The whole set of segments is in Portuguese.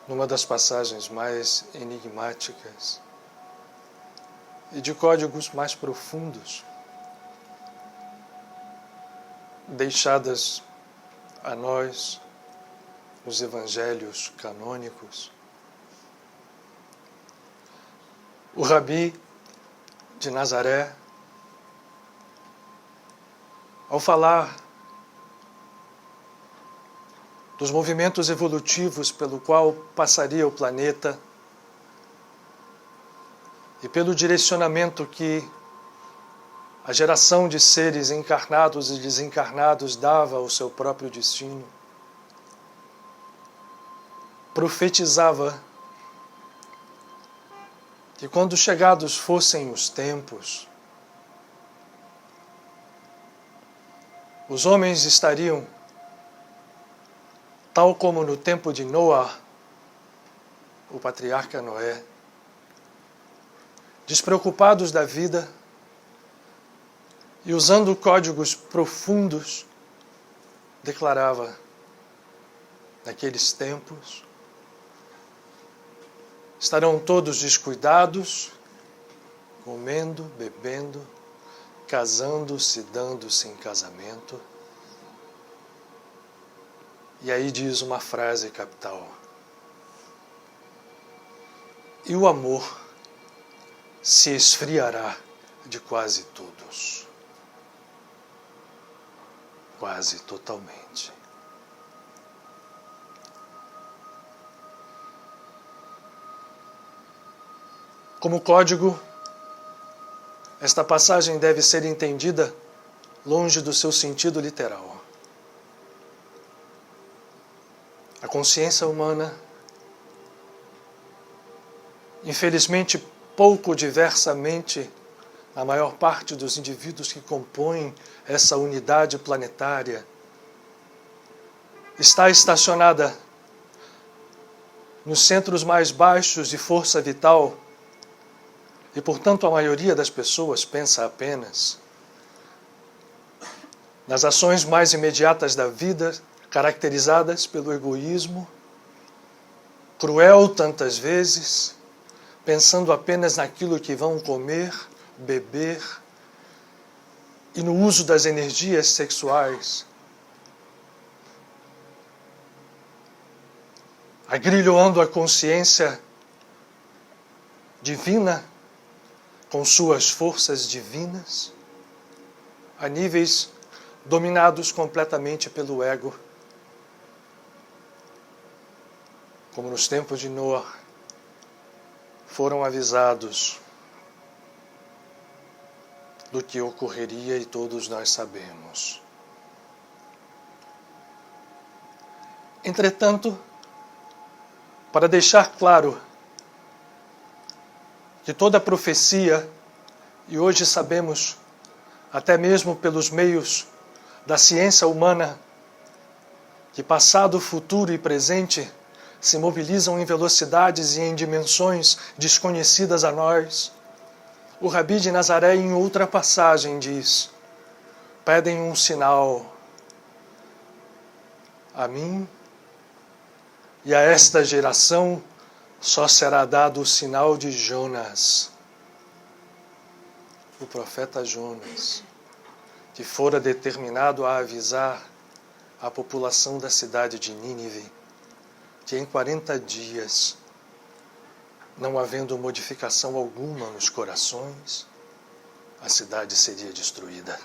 numa das passagens mais enigmáticas e de códigos mais profundos, deixadas a nós, os evangelhos canônicos, o Rabi de Nazaré, ao falar dos movimentos evolutivos pelo qual passaria o planeta e pelo direcionamento que a geração de seres encarnados e desencarnados dava ao seu próprio destino, profetizava que quando chegados fossem os tempos, os homens estariam, tal como no tempo de Noé, o patriarca Noé, despreocupados da vida e usando códigos profundos, declarava, naqueles tempos, estarão todos descuidados, comendo, bebendo, casando-se, dando-se em casamento. E aí diz uma frase capital: e o amor se esfriará de quase todos, quase totalmente. Como código, esta passagem deve ser entendida longe do seu sentido literal. A consciência humana, infelizmente pouco diversamente, a maior parte dos indivíduos que compõem essa unidade planetária, está estacionada nos centros mais baixos de força vital e, portanto, a maioria das pessoas pensa apenas nas ações mais imediatas da vida, caracterizadas pelo egoísmo, cruel tantas vezes, pensando apenas naquilo que vão comer, beber e no uso das energias sexuais, agrilhoando a consciência divina com suas forças divinas, a níveis dominados completamente pelo ego, como nos tempos de Noé, foram avisados do que ocorreria e todos nós sabemos. Entretanto, para deixar claro que toda profecia, e hoje sabemos, até mesmo pelos meios da ciência humana, que passado, futuro e presente se mobilizam em velocidades e em dimensões desconhecidas a nós, o Rabi de Nazaré, em outra passagem, diz: pedem um sinal a mim e a esta geração só será dado o sinal de Jonas, o profeta Jonas, que fora determinado a avisar a população da cidade de Nínive que em 40 dias, não havendo modificação alguma nos corações, a cidade seria destruída.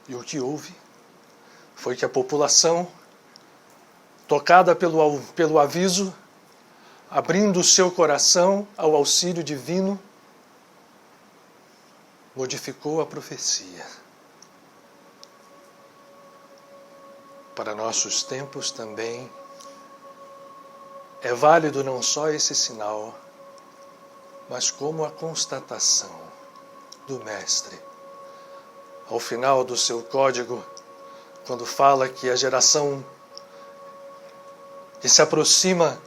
E o que houve foi que a população, tocada pelo aviso, abrindo o seu coração ao auxílio divino, modificou a profecia. Para nossos tempos também é válido não só esse sinal, mas como a constatação do Mestre, ao final do seu código, quando fala que a geração que se aproxima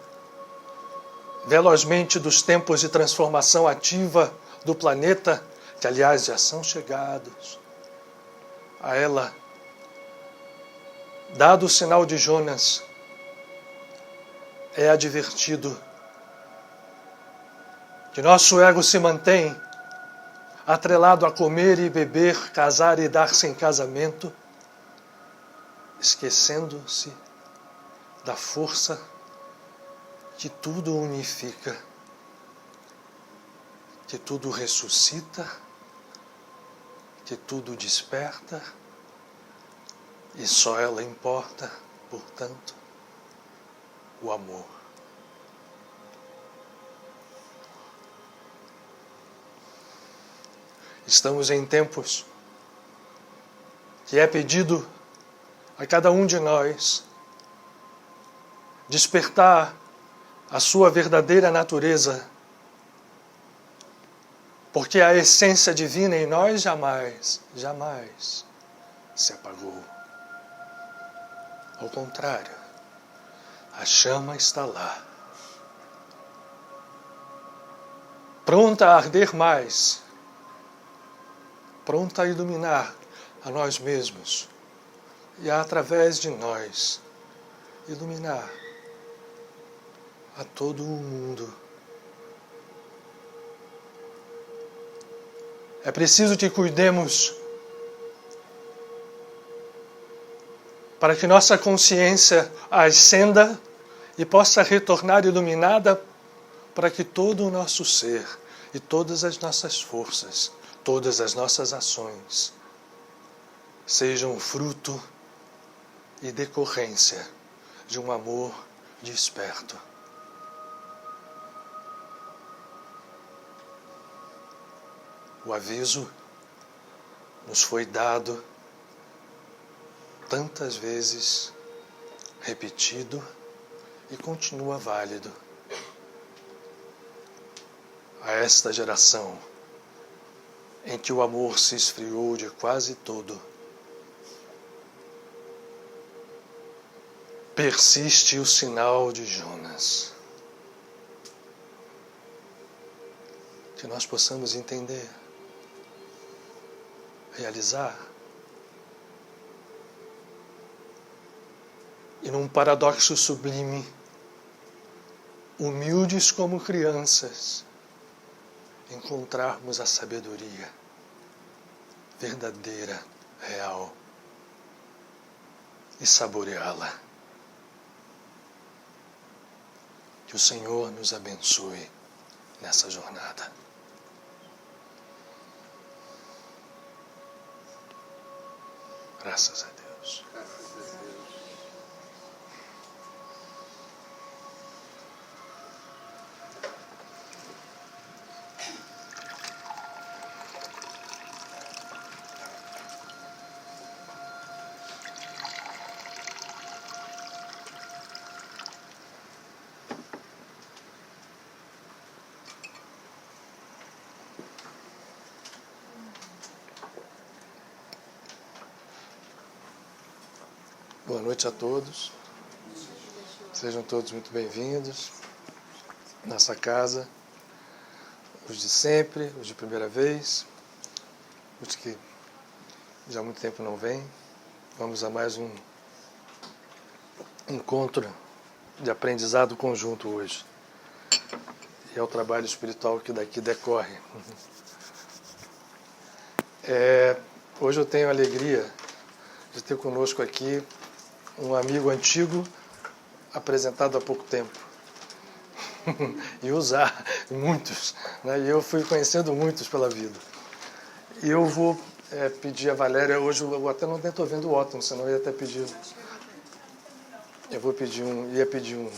velozmente dos tempos de transformação ativa do planeta, que aliás já são chegados, a ela, dado o sinal de Jonas, é advertido que nosso ego se mantém atrelado a comer e beber, casar e dar-se em casamento, esquecendo-se da força que tudo unifica, que tudo ressuscita, que tudo desperta, e só ela importa, portanto, o amor. Estamos em tempos que é pedido a cada um de nós despertar a sua verdadeira natureza, porque a essência divina em nós jamais se apagou. Ao contrário, a chama está lá, pronta a arder mais, pronta a iluminar a nós mesmos e através de nós iluminar a todo o mundo. É preciso que cuidemos para que nossa consciência ascenda e possa retornar iluminada, para que todo o nosso ser e todas as nossas forças, todas as nossas ações sejam fruto e decorrência de um amor desperto. O aviso nos foi dado tantas vezes, repetido e continua válido a esta geração em que o amor se esfriou de quase todo. Persiste o sinal de Jonas. Que nós possamos entender, realizar, e num paradoxo sublime, humildes como crianças, encontrarmos a sabedoria verdadeira, real, e saboreá-la. Que o Senhor nos abençoe nessa jornada. Graças a Deus. Boa noite a todos. Sejam todos muito bem-vindos. Nossa casa, os de sempre, os de primeira vez, os que já há muito tempo não vêm. Vamos a mais um encontro de aprendizado conjunto hoje. E é o trabalho espiritual que daqui decorre. Hoje eu tenho a alegria de ter conosco aqui um amigo antigo apresentado há pouco tempo. E usar muitos, né? E eu fui conhecendo muitos pela vida. E eu vou pedir a Valéria, hoje eu até não estou vendo o Otton, senão eu ia até pedir. Eu vou pedir ia pedir um.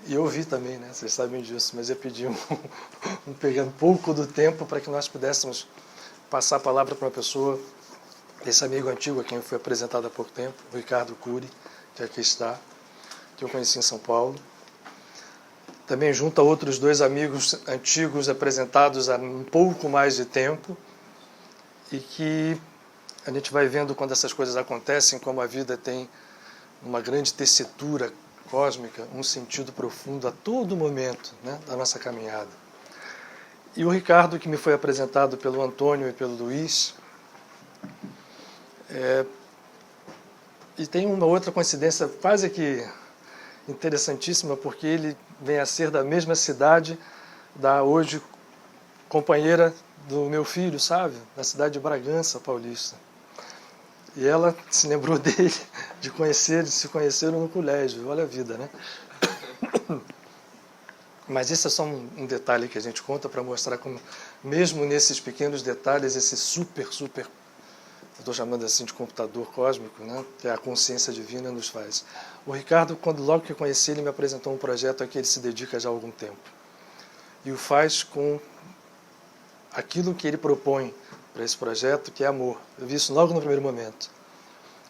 E eu ouvi também, né? Vocês sabem disso, mas ia pedir pegando um pouco do tempo para que nós pudéssemos passar a palavra para uma pessoa, esse amigo antigo a quem eu fui apresentado há pouco tempo, o Ricardo Cury, que aqui está, que eu conheci em São Paulo. Também junto a outros dois amigos antigos apresentados há um pouco mais de tempo, e que a gente vai vendo quando essas coisas acontecem, como a vida tem uma grande tessitura cósmica, um sentido profundo a todo momento, né, da nossa caminhada. E o Ricardo, que me foi apresentado pelo Antônio e pelo Luiz, e tem uma outra coincidência quase que interessantíssima, porque ele vem a ser da mesma cidade da hoje companheira do meu filho, sabe? Da cidade de Bragança Paulista. E ela se lembrou dele, de se conheceram no colégio. Olha a vida, né? Mas isso é só um detalhe que a gente conta para mostrar como, mesmo nesses pequenos detalhes, esse super, eu estou chamando assim de computador cósmico, né, que é a consciência divina, nos faz. O Ricardo, logo que eu conheci, ele me apresentou um projeto a que ele se dedica já há algum tempo. E o faz com aquilo que ele propõe para esse projeto, que é amor. Eu vi isso logo no primeiro momento.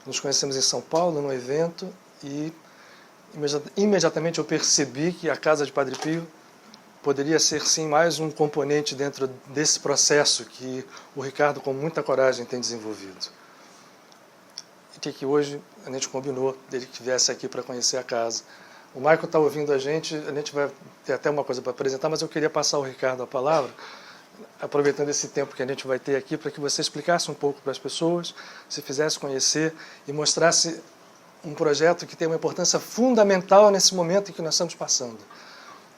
Nos conhecemos em São Paulo, num evento, e imediatamente eu percebi que a Casa de Padre Pio poderia ser, sim, mais um componente dentro desse processo que o Ricardo, com muita coragem, tem desenvolvido. E que hoje a gente combinou dele que viesse aqui para conhecer a casa. O Michael está ouvindo a gente vai ter até uma coisa para apresentar, mas eu queria passar ao Ricardo a palavra, aproveitando esse tempo que a gente vai ter aqui, para que você explicasse um pouco para as pessoas, se fizesse conhecer e mostrasse um projeto que tem uma importância fundamental nesse momento em que nós estamos passando.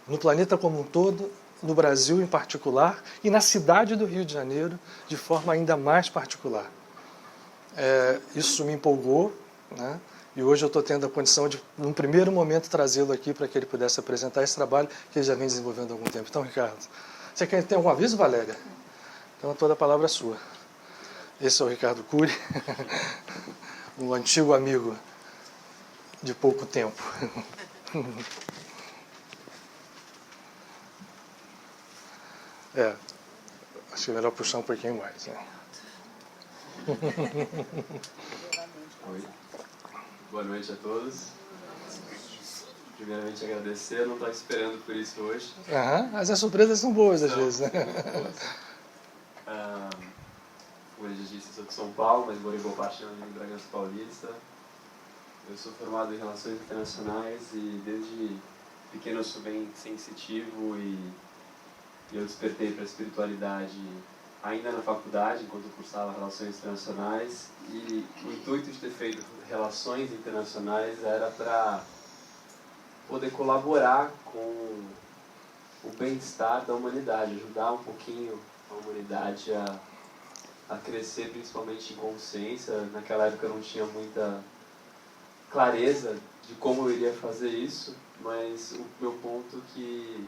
No planeta como um todo, no Brasil em particular, e na cidade do Rio de Janeiro de forma ainda mais particular. Isso me empolgou, né? E hoje eu estou tendo a condição de, num primeiro momento, trazê-lo aqui para que ele pudesse apresentar esse trabalho que ele já vem desenvolvendo há algum tempo. Então, Ricardo, você quer ter algum aviso, Valéria? Então, toda a palavra é sua. Esse é o Ricardo Cury, um antigo amigo de pouco tempo. Acho que é melhor puxar um pouquinho mais, né? Oi. Boa noite a todos. Primeiramente agradecer, eu não estava esperando por isso hoje. Mas as surpresas são boas às vezes, né? Como ele já disse, eu sou de São Paulo, mas morei boa parte em Bragança Paulista. Eu sou formado em Relações Internacionais e desde pequeno eu sou bem sensitivo e eu despertei para a espiritualidade ainda na faculdade, enquanto eu cursava Relações Internacionais, e o intuito de ter feito Relações Internacionais era para poder colaborar com o bem-estar da humanidade, ajudar um pouquinho a humanidade a crescer, principalmente em consciência. Naquela época eu não tinha muita clareza de como eu iria fazer isso, mas o meu ponto é que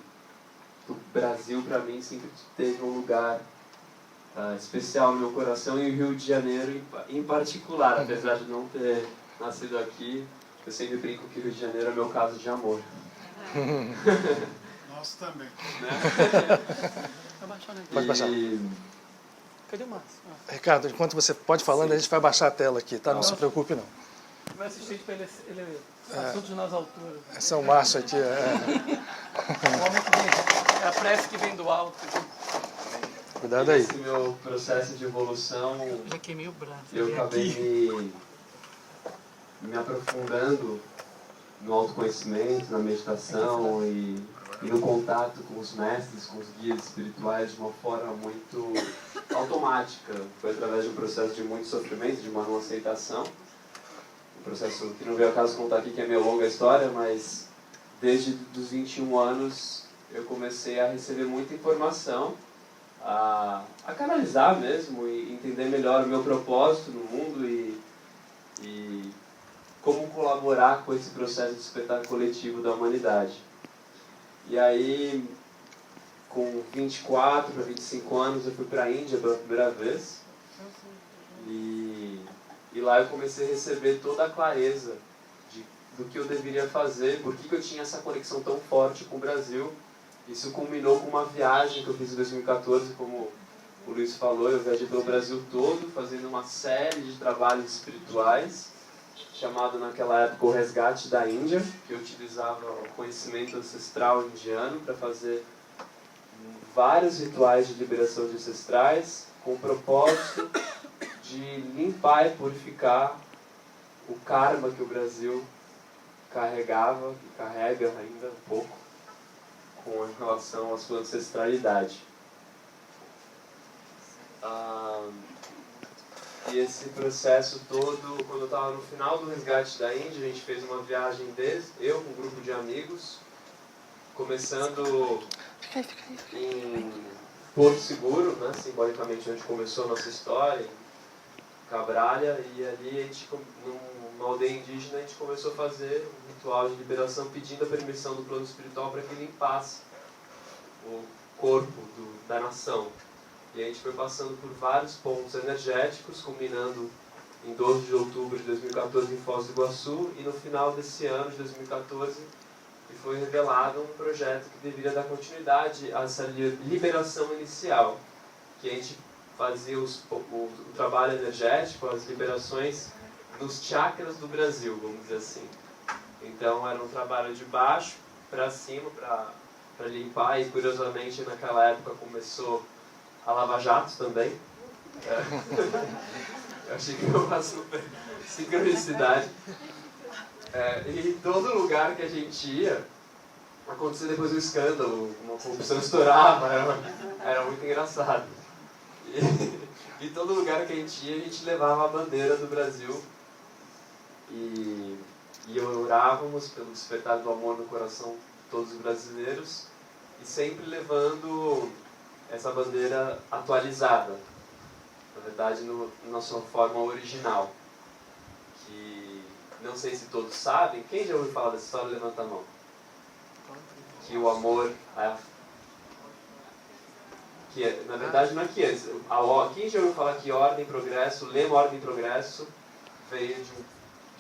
o Brasil, para mim, sempre teve um lugar especial no meu coração, e o Rio de Janeiro em particular, apesar de não ter nascido aqui. Eu sempre brinco que o Rio de Janeiro é meu caso de amor. Nós também. Né? Pode baixar. Cadê o Márcio? Ricardo, enquanto você pode falando, a gente vai baixar a tela aqui, tá? Não se preocupe, não. Meu assistente, ele assuntos nas alturas. Esse é o Márcio aqui. O homem que vem, é a prece que vem do alto. Cuidado aí. Nesse meu processo de evolução, Já queimei o braço. eu acabei me aprofundando no autoconhecimento, na meditação e no contato com os mestres, com os guias espirituais de uma forma muito automática. Foi através de um processo de muito sofrimento, de uma não aceitação. Um processo que não veio ao caso contar aqui, que é meio longa a história, mas desde os 21 anos eu comecei a receber muita informação, a canalizar mesmo e entender melhor o meu propósito no mundo e como colaborar com esse processo de despertar coletivo da humanidade. E aí, com 24 para 25 anos, eu fui para a Índia pela primeira vez. E lá eu comecei a receber toda a clareza do que eu deveria fazer, por que eu tinha essa conexão tão forte com o Brasil. Isso culminou com uma viagem que eu fiz em 2014, como o Luiz falou. Eu viajei pelo Brasil todo, fazendo uma série de trabalhos espirituais, chamado naquela época o Resgate da Índia, que eu utilizava o conhecimento ancestral indiano para fazer vários rituais de liberação de ancestrais, com o propósito de limpar e purificar o karma que o Brasil carregava, e carrega ainda um pouco, com relação à sua ancestralidade. E esse processo todo, quando eu estava no final do resgate da Índia, a gente fez uma viagem eu com um grupo de amigos, começando em Porto Seguro, né, simbolicamente onde começou a nossa história, em Cabralha, e ali a gente, numa aldeia indígena, a gente começou a fazer um ritual de liberação pedindo a permissão do plano espiritual para que limpasse o corpo da nação. E a gente foi passando por vários pontos energéticos, culminando em 12 de outubro de 2014 em Foz do Iguaçu, e no final desse ano, de 2014, foi revelado um projeto que deveria dar continuidade a essa liberação inicial, que a gente fazia o trabalho energético, as liberações nos chakras do Brasil, vamos dizer assim. Então era um trabalho de baixo para cima, para limpar, e curiosamente naquela época começou a Lava Jato também. Eu achei que foi uma super sincronicidade. E todo lugar que a gente ia, acontecia depois um escândalo, uma corrupção estourava, era muito engraçado. E todo lugar que a gente ia, a gente levava a bandeira do Brasil e orávamos pelo despertar do amor no coração de todos os brasileiros, e sempre levando essa bandeira atualizada, na verdade na sua forma original, que não sei se todos sabem. Quem já ouviu falar dessa história, levanta a mão. Que o amor na verdade não é que antes, quem já ouviu falar que ordem e progresso, lema ordem e progresso, veio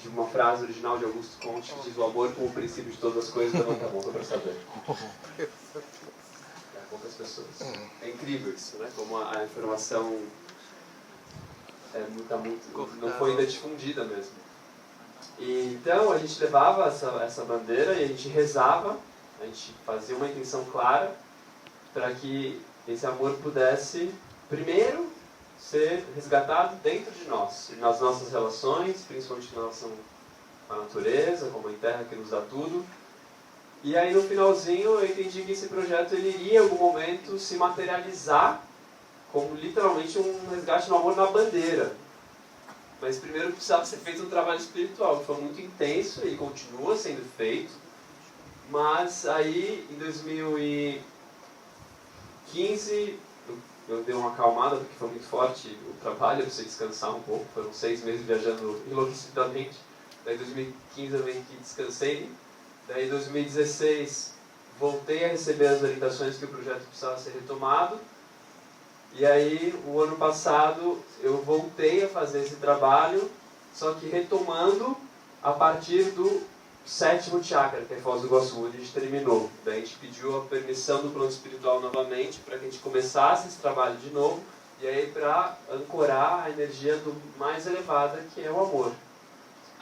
de uma frase original de Augusto Comte que diz: o amor como o princípio de todas as coisas. Levanta a mão, só para saber. Poucas pessoas. É incrível isso, né? Como a informação não foi ainda difundida mesmo. E, então a gente levava essa bandeira e a gente rezava, a gente fazia uma intenção clara para que esse amor pudesse, primeiro, ser resgatado dentro de nós, nas nossas relações, principalmente na relação com a natureza, com a Mãe Terra que nos dá tudo. E aí no finalzinho eu entendi que esse projeto ele iria em algum momento se materializar como literalmente um resgate no amor na bandeira. Mas primeiro precisava ser feito um trabalho espiritual, que foi muito intenso e continua sendo feito. Mas aí em 2015 eu dei uma acalmada porque foi muito forte o trabalho, eu precisei descansar um pouco, foram 6 meses viajando enlouquecidamente. Daí em 2015 eu meio que descansei. Daí em 2016 voltei a receber as orientações que o projeto precisava ser retomado. E aí o ano passado eu voltei a fazer esse trabalho, só que retomando a partir do 7º chakra, que é Foz do Iguaçu, onde a gente terminou. Daí a gente pediu a permissão do plano espiritual novamente para que a gente começasse esse trabalho de novo, e aí para ancorar a energia do mais elevada, que é o amor.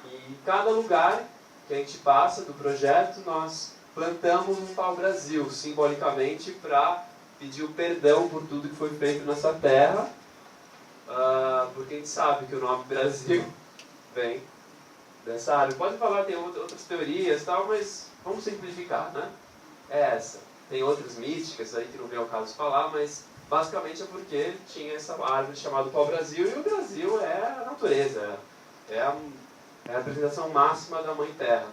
E cada lugar que a gente passa do projeto, nós plantamos um pau-brasil, simbolicamente, para pedir o perdão por tudo que foi feito nessa terra, porque a gente sabe que o nome Brasil vem dessa área. Pode falar, tem outras teorias e tal, mas vamos simplificar, né? É essa. Tem outras místicas aí que não vem ao caso falar, mas basicamente é porque tinha essa árvore chamada pau-brasil, e o Brasil é a natureza, é a representação máxima da Mãe Terra.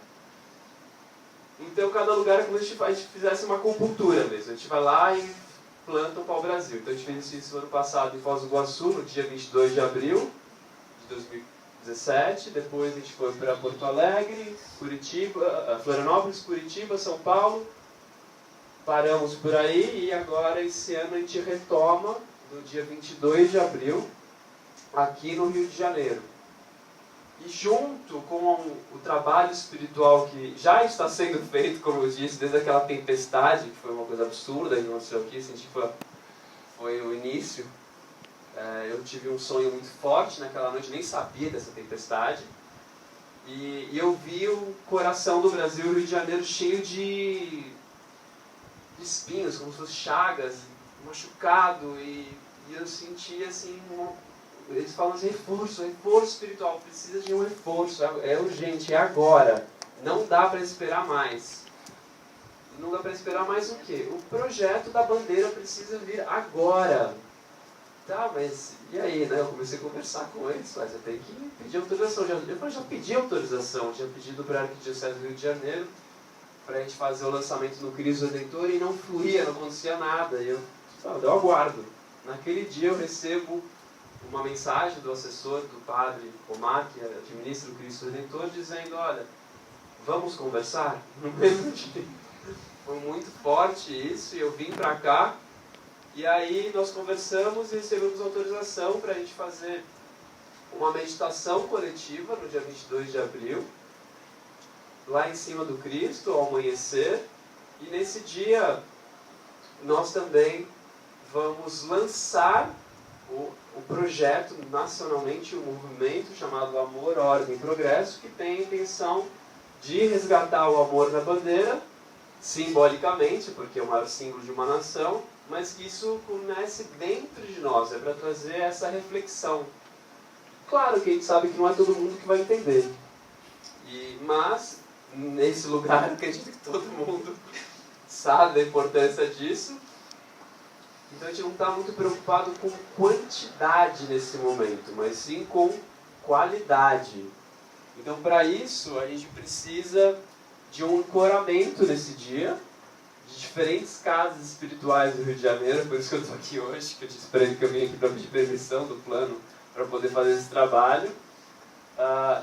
Então cada lugar é como se a gente fizesse uma acupuntura mesmo. A gente vai lá e planta um pau-brasil. Então a gente fez isso ano passado em Foz do Iguaçu, no dia 22 de abril de 2017. Depois a gente foi para Porto Alegre, Curitiba, Florianópolis, Curitiba, São Paulo. Paramos por aí e agora esse ano a gente retoma no dia 22 de abril aqui no Rio de Janeiro. E junto com o trabalho espiritual que já está sendo feito, como eu disse, desde aquela tempestade, que foi uma coisa absurda, que aconteceu aqui, assim, foi o início. Eu tive um sonho muito forte naquela noite, nem sabia dessa tempestade. E eu vi o coração do Brasil, o Rio de Janeiro, cheio de espinhos, como se fossem chagas, machucado. E eu senti assim... Eles falam assim, reforço espiritual, precisa de um reforço, é urgente, é agora, não dá para esperar mais. Não dá para esperar mais o quê? O projeto da bandeira precisa vir agora. tá, mas e aí, né? Eu comecei a conversar com eles, mas eu tenho que pedir autorização. Eu já pedi autorização, tinha pedido para a Arquidiocese do Rio de Janeiro para a gente fazer o lançamento no Cristo Redentor e não fluía, não acontecia nada. E eu aguardo. Naquele dia eu recebo uma mensagem do assessor do padre Omar, que administra o Cristo Redentor, dizendo, olha, vamos conversar? No mesmo dia. Foi muito forte isso, e eu vim para cá, e aí nós conversamos e recebemos autorização para a gente fazer uma meditação coletiva no dia 22 de abril, lá em cima do Cristo, ao amanhecer, e nesse dia nós também vamos lançar o projeto nacionalmente, um movimento chamado Amor, Ordem e Progresso, que tem a intenção de resgatar o amor na bandeira, simbolicamente, porque é o maior símbolo de uma nação, mas que isso comece dentro de nós, é para trazer essa reflexão. Claro que a gente sabe que não é todo mundo que vai entender, mas nesse lugar eu acredito que todo mundo sabe da importância disso. Então a gente não está muito preocupado com quantidade nesse momento, mas sim com qualidade. Então para isso a gente precisa de um ancoramento nesse dia, de diferentes casas espirituais do Rio de Janeiro, por isso que eu estou aqui hoje, que eu disse para ele que eu vim aqui para pedir permissão do plano para poder fazer esse trabalho.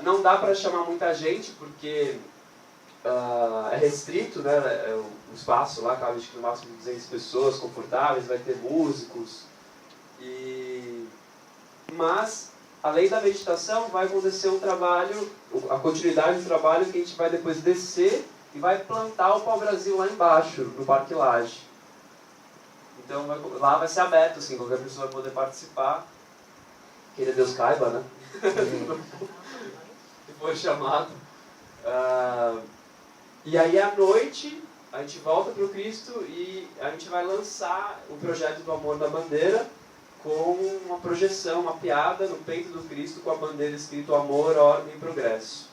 Não dá para chamar muita gente, porque é restrito, né? O espaço lá cabe no máximo de 200 pessoas confortáveis, vai ter músicos. Mas, além da meditação, vai acontecer um trabalho, a continuidade do trabalho que a gente vai depois descer e vai plantar o pau-brasil lá embaixo, no Parque Lage. Então lá vai ser aberto, assim, qualquer pessoa vai poder participar. Queira Deus caiba, né? Se for chamado. E aí à noite a gente volta para o Cristo e a gente vai lançar o projeto do Amor da Bandeira com uma projeção, uma piada no peito do Cristo com a bandeira escrito Amor, Ordem e Progresso.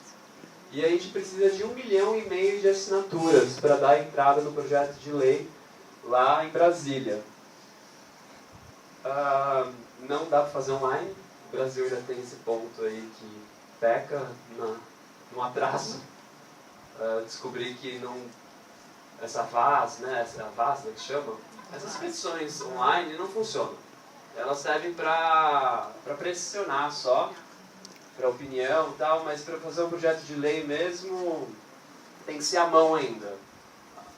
E a gente precisa de 1,5 milhão de assinaturas para dar entrada no projeto de lei lá em Brasília. Não dá para fazer online. O Brasil ainda tem esse ponto aí que peca no atraso. Descobri que não, essa VAS, né, que chama, essas petições online não funcionam. Elas servem para pressionar só, para opinião e tal, mas para fazer um projeto de lei mesmo tem que ser à mão ainda.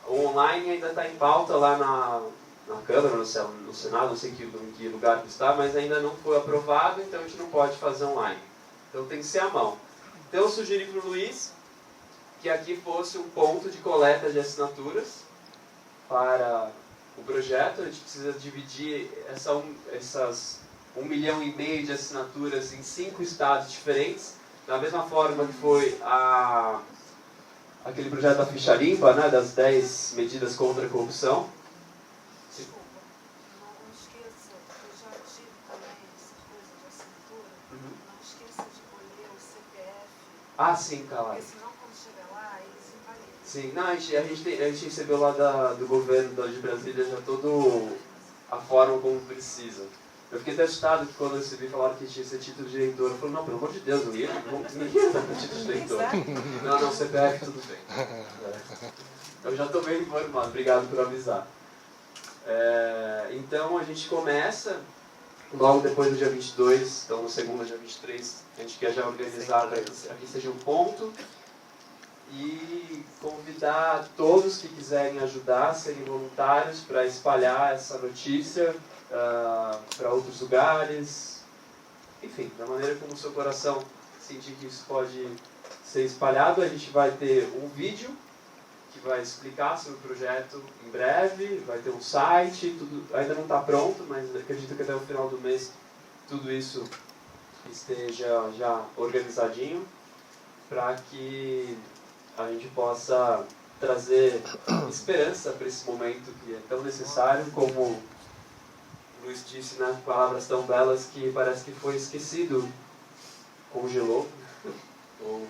O online ainda está em pauta lá na Câmara, no Senado, não sei em que lugar que está, mas ainda não foi aprovado, então a gente não pode fazer online. Então tem que ser à mão. Então eu sugeri para o Luiz que aqui fosse um ponto de coleta de assinaturas para o projeto. A gente precisa dividir essas 1,5 milhão de assinaturas em 5 estados diferentes, da mesma forma que foi aquele projeto da ficha limpa, né, das 10 medidas contra a corrupção. Não esqueça, eu já tive também essas coisas de assinatura, não esqueça de colher o CPF. Sim, claro. Porque senão quando chegar lá, eles invalidam. Sim, não, a gente recebeu lá do governo de Brasília já toda a forma como precisa. Eu fiquei até assustado que quando eu recebi falaram que tinha esse título de eleitor. Eu falei, não, pelo amor de Deus, ninguém dá com título de eleitor. Não, CPF, tudo bem. Eu já estou bem informado, obrigado por avisar. Então a gente começa logo depois do dia 22, então no segundo, dia 23, a gente quer já organizar para que aqui seja um ponto e convidar todos que quiserem ajudar, serem voluntários para espalhar essa notícia para outros lugares, enfim, da maneira como o seu coração sentir que isso pode ser espalhado. A gente vai ter um vídeo que vai explicar sobre o projeto em breve, vai ter um site, tudo ainda não está pronto, mas acredito que até o final do mês tudo isso esteja já organizadinho, para que a gente possa trazer esperança para esse momento que é tão necessário, como o Luiz disse, né, palavras tão belas que parece que foi esquecido, congelou, ou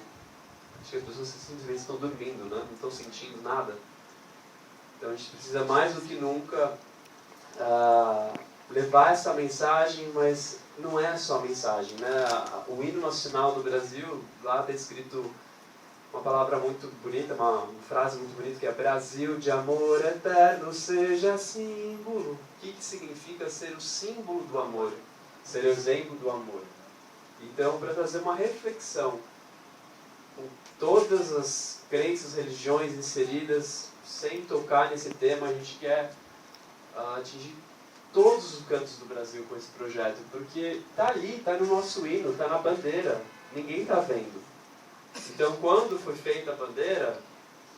acho que as pessoas simplesmente estão dormindo, né? Não estão sentindo nada. Então a gente precisa mais do que nunca levar essa mensagem, mas não é só mensagem, né? O hino nacional do Brasil, lá está escrito uma palavra muito bonita, uma frase muito bonita, que é Brasil de amor eterno seja símbolo. O que significa ser o símbolo do amor? Ser o exemplo do amor. Então, para trazer uma reflexão com todas as crenças, religiões inseridas, sem tocar nesse tema, a gente quer atingir todos os cantos do Brasil com esse projeto, porque está ali, está no nosso hino, está na bandeira, ninguém está vendo. Então, quando foi feita a bandeira,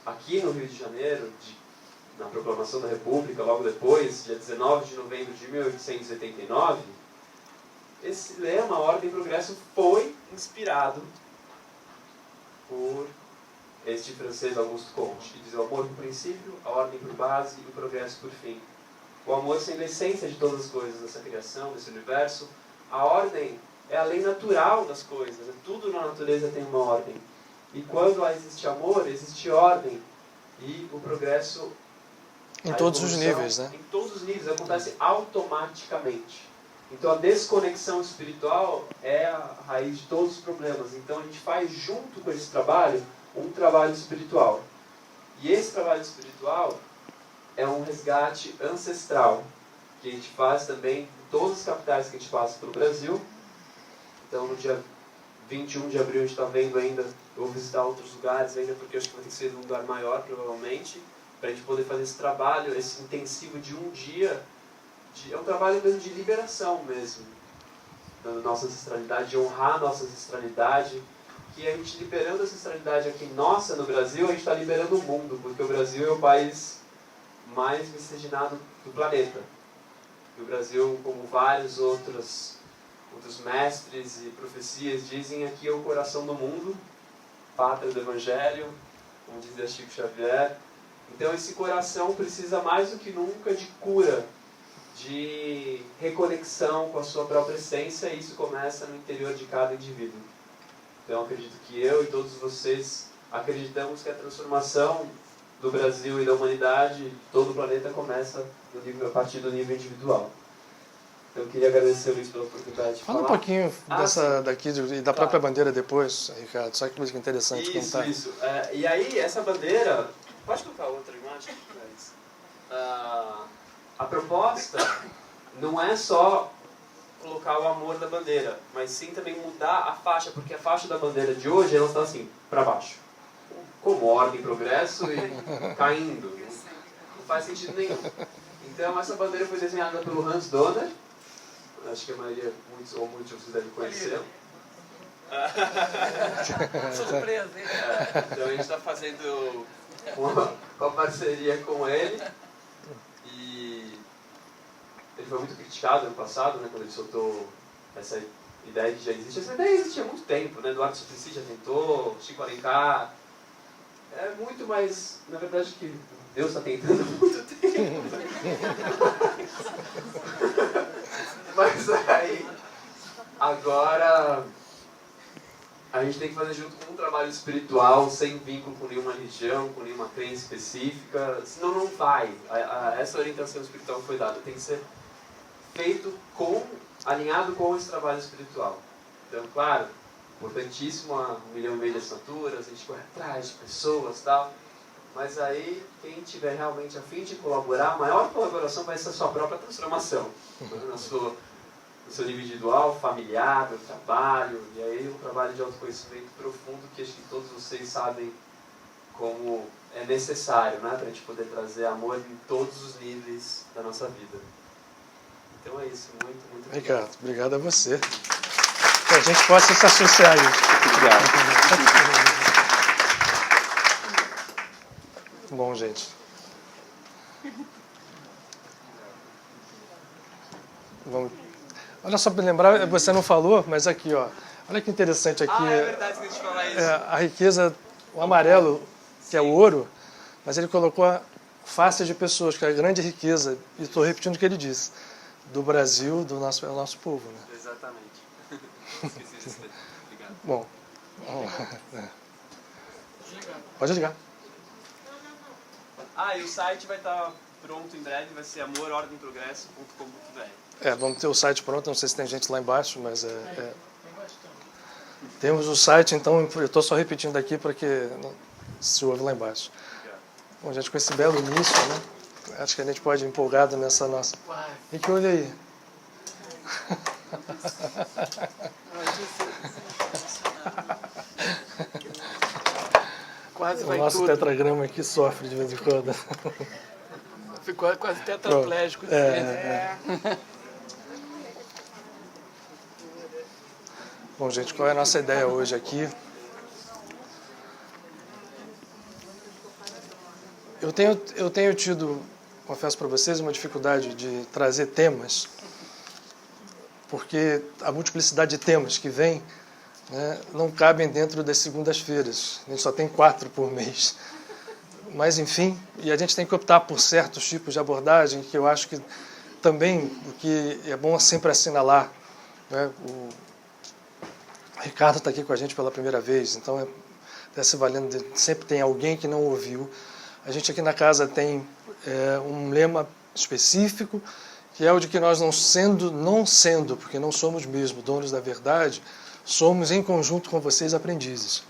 aqui no Rio de Janeiro, na proclamação da República, logo depois, dia 19 de novembro de 1889, esse lema, Ordem e Progresso, foi inspirado por este francês Auguste Comte, que diz o amor por princípio, a ordem por base e o progresso por fim. O amor sendo a essência de todas as coisas dessa criação, desse universo. A ordem é a lei natural das coisas. Tudo na natureza tem uma ordem. E quando existe amor, existe ordem. E o progresso... Em todos os níveis, né? Em todos os níveis. Acontece automaticamente. Então a desconexão espiritual é a raiz de todos os problemas. Então a gente faz junto com esse trabalho, um trabalho espiritual. E esse trabalho espiritual é um resgate ancestral, que a gente faz também em todas as capitais que a gente passa pelo Brasil. Então, no dia 21 de abril, a gente está vendo ainda, eu vou visitar outros lugares ainda, porque eu acho que vai ter que ser um lugar maior, provavelmente, para a gente poder fazer esse trabalho, esse intensivo de um dia. É um trabalho mesmo de liberação mesmo, da nossa ancestralidade, de honrar a nossa ancestralidade, que a gente liberando a ancestralidade aqui nossa no Brasil, a gente está liberando o mundo, porque o Brasil é o país mais miscigenado do planeta. E o Brasil, como vários outros mestres e profecias dizem, aqui é o coração do mundo, pátria do Evangelho, como dizia Chico Xavier. Então esse coração precisa mais do que nunca de cura, de reconexão com a sua própria essência, e isso começa no interior de cada indivíduo. Então acredito que eu e todos vocês acreditamos que a transformação do Brasil e da humanidade, todo o planeta, começa a partir do nível individual. Então eu queria agradecer o Luiz pela oportunidade de falar. Fala um pouquinho daqui e da própria bandeira depois, Ricardo, só que coisa interessante contar. Isso. E aí, essa bandeira... Pode colocar outra imagem? A proposta não é só colocar o amor da bandeira, mas sim também mudar a faixa, porque a faixa da bandeira de hoje, ela está assim, para baixo. Como ordem, progresso e caindo. Não faz sentido nenhum. Então, essa bandeira foi desenhada pelo Hans Donner. Acho que a maioria, muitos de vocês devem conhecer. Surpresa, hein? Então, a gente está fazendo uma parceria com ele. E ele foi muito criticado ano passado, né, quando ele soltou essa ideia que já existe. Essa ideia existe há muito tempo, né? Eduardo Suplicy já tentou, Chico Alencar. É muito mais, na verdade, que Deus está tentando há muito tempo. Mas aí, agora, a gente tem que fazer junto com um trabalho espiritual, sem vínculo com nenhuma religião, com nenhuma crença específica, senão não vai. Essa orientação espiritual que foi dada tem que ser feito alinhado com esse trabalho espiritual. Então, claro, importantíssimo, 1,5 milhão de assinaturas, a gente corre atrás de pessoas e tal, mas aí, quem tiver realmente a fim de colaborar, a maior colaboração vai ser a sua própria transformação, no seu nível individual, familiar, no trabalho, e aí um trabalho de autoconhecimento profundo que acho que todos vocês sabem como é necessário, né, para a gente poder trazer amor em todos os níveis da nossa vida. Então é isso, muito obrigado. Ricardo, obrigado a você. Que a gente possa se associar a isso. Obrigado. Bom, gente. Vamos. Olha só, para lembrar, você não falou, mas aqui, ó. Olha que interessante aqui. É verdade que a gente falar isso. A riqueza, o amarelo, que é o ouro, mas ele colocou a face de pessoas, que é a grande riqueza, e estou repetindo o que ele disse, do Brasil, do nosso povo. Né? Exatamente. Esqueci disso. Obrigado. Bom, vamos lá. Pode ligar. E o site vai estar pronto em breve, vai ser amorordemprogresso.com.br. Vamos ter o site pronto, não sei se tem gente lá embaixo, mas temos o site, então eu estou só repetindo aqui para que se ouve lá embaixo. Bom, gente, com esse belo início, né? Acho que a gente pode ir empolgado nessa nossa... O que houve aí? Quase O vai nosso tudo. tetragrama aqui sofre de vez em quando. Ficou quase tetraplégico. Bom, gente, qual é a nossa ideia hoje aqui? Eu tenho tido, confesso para vocês, uma dificuldade de trazer temas, porque a multiplicidade de temas que vem, né, não cabem dentro das segundas-feiras. A gente só tem 4 por mês. Mas, enfim, e a gente tem que optar por certos tipos de abordagem que eu acho que também, o que é bom sempre assinalar, né, o Ricardo está aqui com a gente pela primeira vez, então está se valendo, sempre tem alguém que não ouviu. A gente aqui na casa tem um lema específico, que é o de que nós não sendo, porque não somos mesmo donos da verdade, somos em conjunto com vocês aprendizes.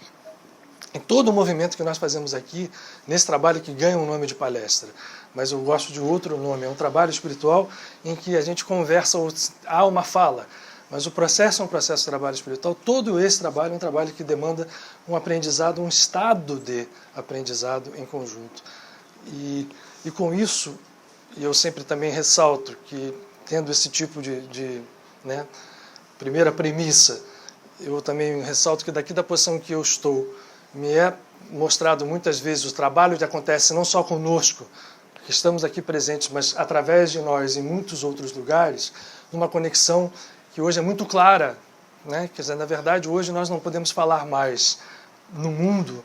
Em todo o movimento que nós fazemos aqui, nesse trabalho que ganha um nome de palestra, mas eu gosto de outro nome, é um trabalho espiritual em que a gente conversa, há uma fala, mas o processo é um processo de trabalho espiritual. Todo esse trabalho é um trabalho que demanda um aprendizado, um estado de aprendizado em conjunto. E com isso, eu sempre também ressalto que, tendo esse tipo de primeira premissa, eu também ressalto que daqui da posição que eu estou, me é mostrado muitas vezes o trabalho que acontece não só conosco, que estamos aqui presentes, mas através de nós em muitos outros lugares, numa conexão que hoje é muito clara, né? Quer dizer, na verdade, hoje nós não podemos falar mais no mundo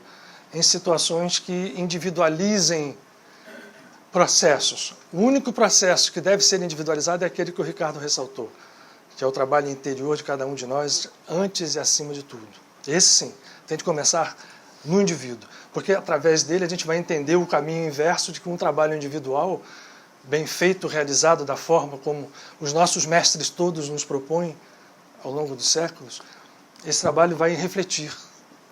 em situações que individualizem processos. O único processo que deve ser individualizado é aquele que o Ricardo ressaltou, que é o trabalho interior de cada um de nós, antes e acima de tudo. Esse sim, tem de começar no indivíduo, porque através dele a gente vai entender o caminho inverso de que um trabalho individual, bem feito, realizado da forma como os nossos mestres todos nos propõem ao longo dos séculos, esse trabalho vai refletir,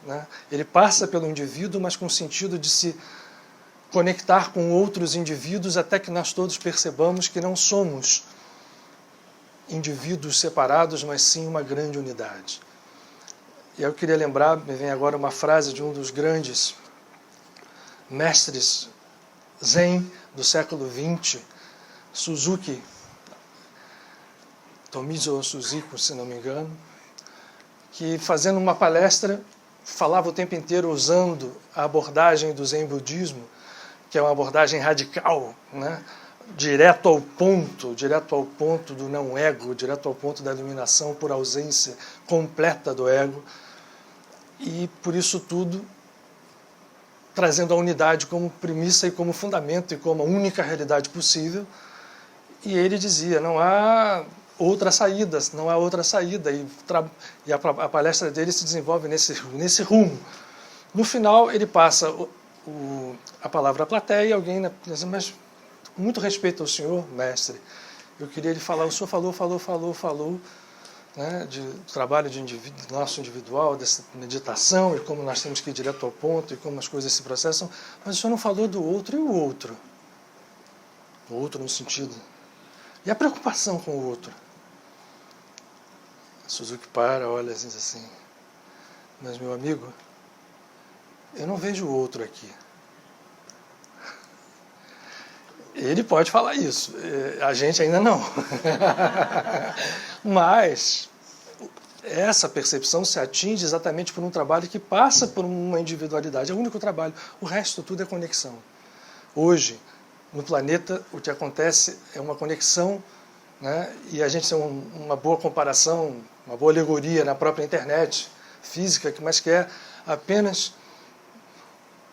né? Ele passa pelo indivíduo, mas com o sentido de se conectar com outros indivíduos até que nós todos percebamos que não somos indivíduos separados, mas sim uma grande unidade. E eu queria lembrar, me vem agora uma frase de um dos grandes mestres Zen do século XX, Suzuki, Tomizo Suzuki, se não me engano, que fazendo uma palestra falava o tempo inteiro usando a abordagem do Zen budismo, que é uma abordagem radical, né? direto ao ponto do não ego, direto ao ponto da iluminação por ausência completa do ego, e por isso tudo trazendo a unidade como premissa e como fundamento e como a única realidade possível. E ele dizia, não há outra saída, e a palestra dele se desenvolve nesse rumo. No final, ele passa a palavra à plateia e alguém diz, mas com muito respeito ao senhor, mestre, eu queria lhe falar, o senhor falou, né, do trabalho de nosso individual, dessa meditação e como nós temos que ir direto ao ponto e como as coisas se processam, mas o senhor não falou do outro e o outro. O outro no sentido. E a preocupação com o outro. Suzuki para, olha assim, mas meu amigo, eu não vejo o outro aqui. Ele pode falar isso, a gente ainda não. Mas essa percepção se atinge exatamente por um trabalho que passa por uma individualidade. É o único trabalho. O resto tudo é conexão. Hoje, no planeta, o que acontece é uma conexão, né? E a gente tem uma boa comparação, uma boa alegoria na própria internet física, mas que é apenas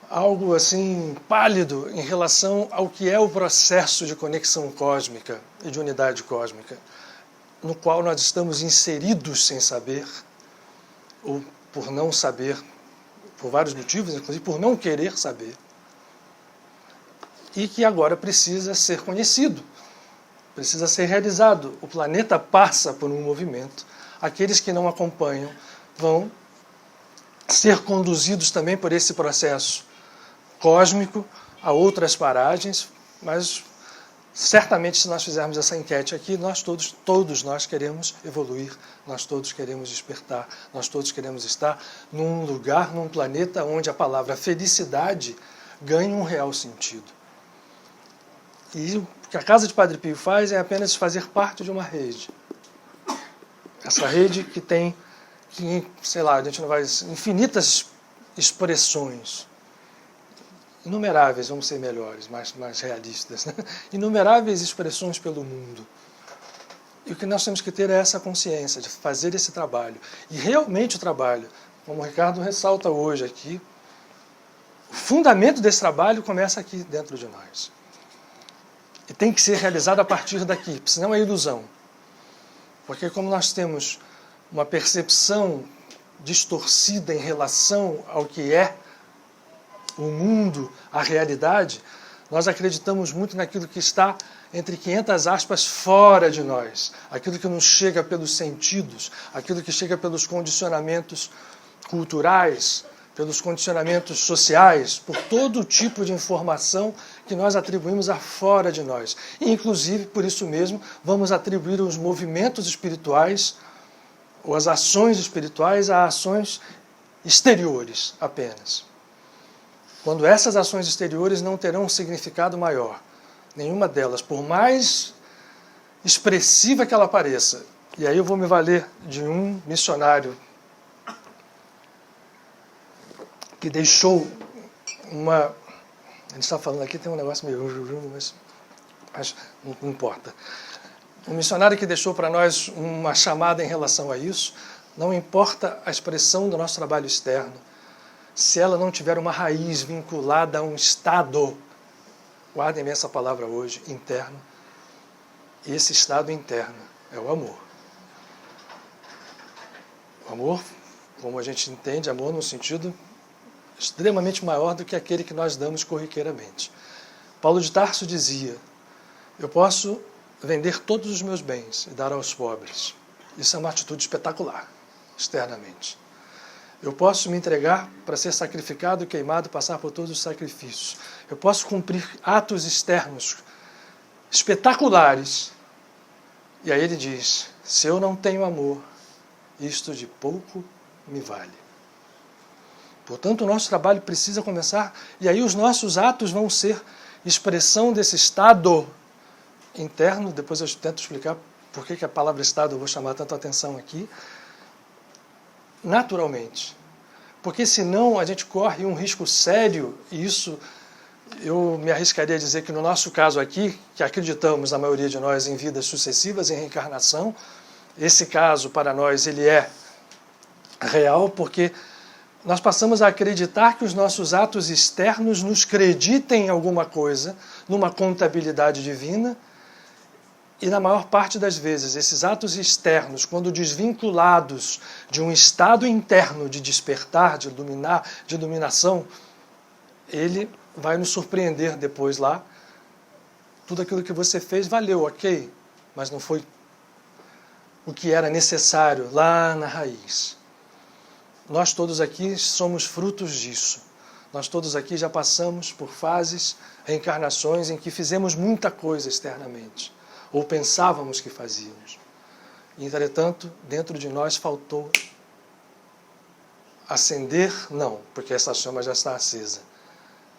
algo assim pálido em relação ao que é o processo de conexão cósmica e de unidade cósmica, no qual nós estamos inseridos sem saber, ou por não saber, por vários motivos, inclusive por não querer saber. e que agora precisa ser conhecido, precisa ser realizado. O planeta passa por um movimento. Aqueles que não acompanham vão ser conduzidos também por esse processo cósmico a outras paragens, mas certamente se nós fizermos essa enquete aqui, nós todos nós queremos evoluir, nós todos queremos despertar, nós todos queremos estar num lugar, num planeta onde a palavra felicidade ganha um real sentido. E o que a Casa de Padre Pio faz é apenas fazer parte de uma rede. Essa rede que tem, sei lá, a gente não vai, infinitas expressões, inumeráveis, vamos ser melhores, mais realistas, né? Inumeráveis expressões pelo mundo. E o que nós temos que ter é essa consciência de fazer esse trabalho. E realmente o trabalho, como o Ricardo ressalta hoje aqui, o fundamento desse trabalho começa aqui dentro de nós. E tem que ser realizado a partir daqui, senão é ilusão. Porque como nós temos uma percepção distorcida em relação ao que é o mundo, a realidade, nós acreditamos muito naquilo que está, entre 500 aspas, fora de nós. Aquilo que nos chega pelos sentidos, aquilo que chega pelos condicionamentos culturais, pelos condicionamentos sociais, por todo tipo de informação que nós atribuímos a fora de nós. E, inclusive, por isso mesmo, vamos atribuir os movimentos espirituais ou as ações espirituais a ações exteriores apenas. Quando essas ações exteriores não terão um significado maior, nenhuma delas, por mais expressiva que ela pareça. E aí eu vou me valer de um missionário que deixou uma... A gente está falando aqui, tem um negócio meio... mas não importa. Um missionário que deixou para nós uma chamada em relação a isso, não importa a expressão do nosso trabalho externo, se ela não tiver uma raiz vinculada a um estado, guardem bem essa palavra hoje, interno, e esse estado interno é o amor. O amor, como a gente entende, amor no sentido extremamente maior do que aquele que nós damos corriqueiramente. Paulo de Tarso dizia: eu posso vender todos os meus bens e dar aos pobres. Isso é uma atitude espetacular, externamente. Eu posso me entregar para ser sacrificado, queimado, passar por todos os sacrifícios. Eu posso cumprir atos externos espetaculares. E aí ele diz: se eu não tenho amor, isto de pouco me vale. Portanto, o nosso trabalho precisa começar, e aí os nossos atos vão ser expressão desse estado interno. Depois eu tento explicar por que a palavra estado eu vou chamar tanto atenção aqui. Naturalmente. Porque senão a gente corre um risco sério, e isso eu me arriscaria a dizer que no nosso caso aqui, que acreditamos, a maioria de nós, em vidas sucessivas, em reencarnação, esse caso para nós ele é real, porque nós passamos a acreditar que os nossos atos externos nos creditem alguma coisa numa contabilidade divina, e na maior parte das vezes, esses atos externos, quando desvinculados de um estado interno de despertar, de iluminação, ele vai nos surpreender depois lá. Tudo aquilo que você fez valeu, ok, mas não foi o que era necessário lá na raiz. Nós todos aqui somos frutos disso. Nós todos aqui já passamos por fases, reencarnações, em que fizemos muita coisa externamente, ou pensávamos que fazíamos. Entretanto, dentro de nós faltou acender, não, porque essa chama já está acesa.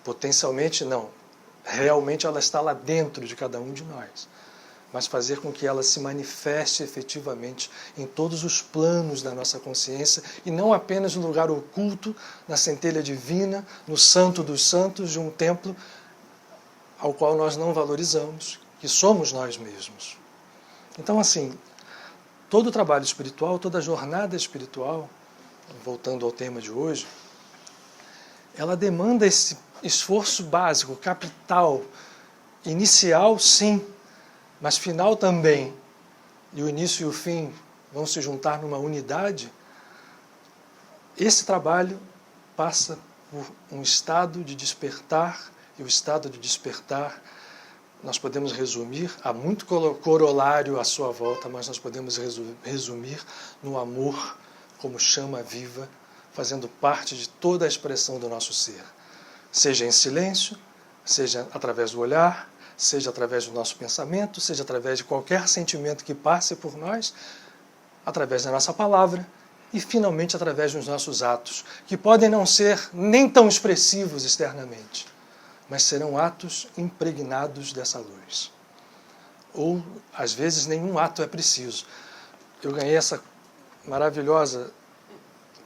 Potencialmente, não. Realmente ela está lá dentro de cada um de nós. Mas fazer com que ela se manifeste efetivamente em todos os planos da nossa consciência, e não apenas no lugar oculto, na centelha divina, no santo dos santos de um templo ao qual nós não valorizamos, que somos nós mesmos. Então, assim, todo o trabalho espiritual, toda a jornada espiritual, voltando ao tema de hoje, ela demanda esse esforço básico, capital, inicial, sim, mas final também. E o início e o fim vão se juntar numa unidade. Esse trabalho passa por um estado de despertar e o estado de despertar, nós podemos resumir, há muito corolário à sua volta, mas nós podemos resumir no amor como chama viva, fazendo parte de toda a expressão do nosso ser. Seja em silêncio, seja através do olhar, seja através do nosso pensamento, seja através de qualquer sentimento que passe por nós, através da nossa palavra e, finalmente, através dos nossos atos, que podem não ser nem tão expressivos externamente, mas serão atos impregnados dessa luz. Ou, às vezes, nenhum ato é preciso. Eu ganhei essa maravilhosa,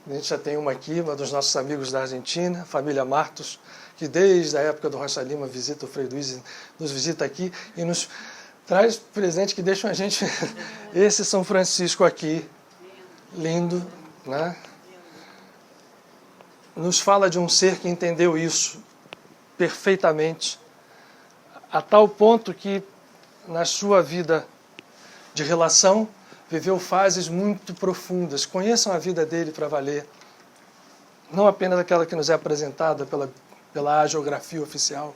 a gente já tem uma aqui, uma dos nossos amigos da Argentina, família Martos, que desde a época do Rocha Lima visita o Frei Luiz, nos visita aqui e nos traz presente que deixam a gente... Esse São Francisco aqui, lindo, né? Nos fala de um ser que entendeu isso perfeitamente, a tal ponto que, na sua vida de relação, viveu fases muito profundas. Conheçam a vida dele para valer, não apenas aquela que nos é apresentada pela geografia oficial,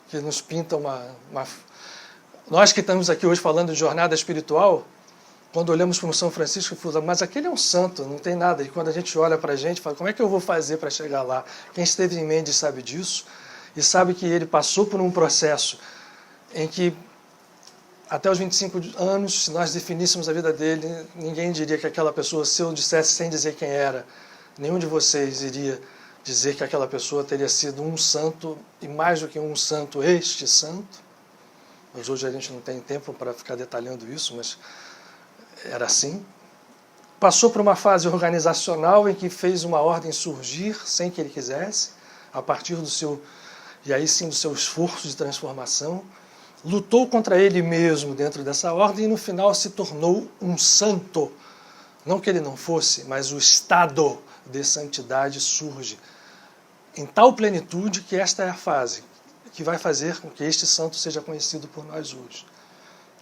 que nos pinta uma... Nós que estamos aqui hoje falando de jornada espiritual, quando olhamos para o São Francisco, falamos, mas aquele é um santo, não tem nada. E quando a gente olha para a gente, fala, como é que eu vou fazer para chegar lá? Quem esteve em Mendes sabe disso, e sabe que ele passou por um processo em que, até os 25 anos, se nós definíssemos a vida dele, ninguém diria que aquela pessoa, se eu dissesse sem dizer quem era, nenhum de vocês iria dizer que aquela pessoa teria sido um santo, e mais do que um santo, este santo. Mas hoje a gente não tem tempo para ficar detalhando isso, mas era assim. Passou por uma fase organizacional em que fez uma ordem surgir sem que ele quisesse, a partir do seu, e aí sim do seu esforço de transformação, lutou contra ele mesmo dentro dessa ordem e no final se tornou um santo. Não que ele não fosse, mas o estado de santidade surge em tal plenitude que esta é a fase que vai fazer com que este santo seja conhecido por nós hoje.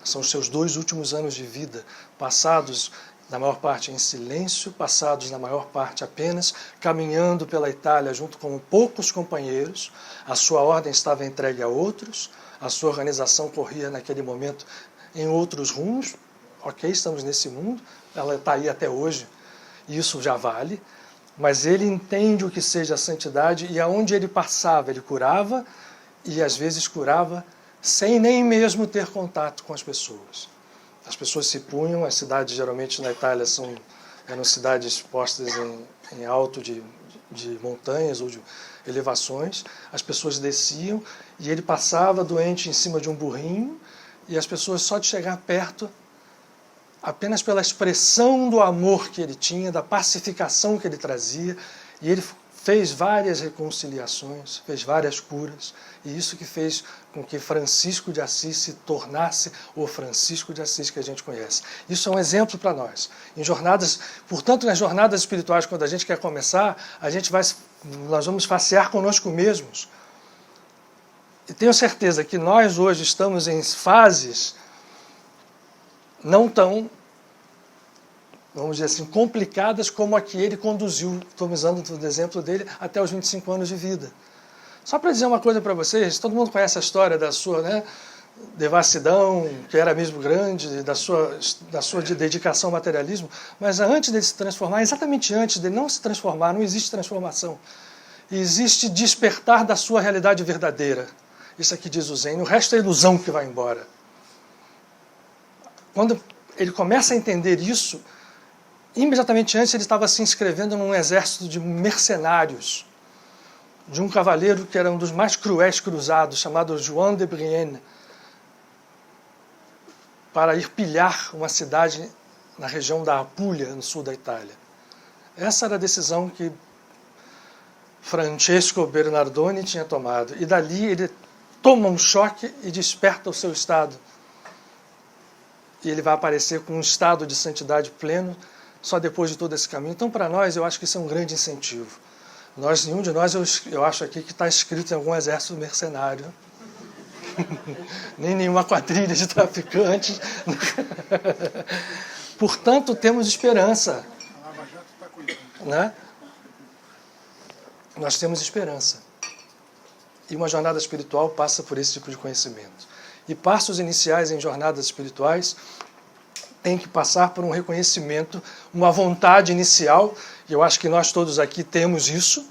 São os seus 2 últimos anos de vida, passados na maior parte em silêncio, passados na maior parte apenas caminhando pela Itália junto com poucos companheiros. A sua ordem estava entregue a outros, a sua organização corria naquele momento em outros rumos. Ok, estamos nesse mundo, ela está aí até hoje, e isso já vale, mas ele entende o que seja a santidade e aonde ele passava, ele curava, e às vezes curava sem nem mesmo ter contato com as pessoas. As pessoas se punham, as cidades geralmente na Itália eram cidades postas em alto de montanhas ou de elevações, as pessoas desciam e ele passava doente em cima de um burrinho e as pessoas só de chegar perto, apenas pela expressão do amor que ele tinha, da pacificação que ele trazia, e ele fez várias reconciliações, fez várias curas, e isso que fez com que Francisco de Assis se tornasse o Francisco de Assis que a gente conhece. Isso é um exemplo para nós. Em jornadas, portanto, nas jornadas espirituais, quando a gente quer começar, nós vamos passear conosco mesmos. E tenho certeza que nós hoje estamos em fases não tão, vamos dizer assim, complicadas como a que ele conduziu, estou usando o exemplo dele, até os 25 anos de vida. Só para dizer uma coisa para vocês, todo mundo conhece a história da sua devassidão, que era mesmo grande, da sua dedicação ao materialismo, mas antes dele se transformar, exatamente antes dele não se transformar, não existe transformação. Existe despertar da sua realidade verdadeira. Isso aqui diz o Zen, o resto é ilusão que vai embora. Quando ele começa a entender isso, imediatamente antes ele estava se inscrevendo num exército de mercenários, de um cavaleiro que era um dos mais cruéis cruzados, chamado João de Brienne, para ir pilhar uma cidade na região da Apulia, no sul da Itália. Essa era a decisão que Francesco Bernardoni tinha tomado. E dali ele toma um choque e desperta o seu estado. E ele vai aparecer com um estado de santidade pleno só depois de todo esse caminho. Então, para nós, eu acho que isso é um grande incentivo. Nenhum de nós, eu acho aqui que está inscrito em algum exército mercenário. Nem nenhuma quadrilha de traficantes. Portanto, temos esperança. Né? Nós temos esperança. E uma jornada espiritual passa por esse tipo de conhecimento. E passos iniciais em jornadas espirituais têm que passar por um reconhecimento, uma vontade inicial, e eu acho que nós todos aqui temos isso.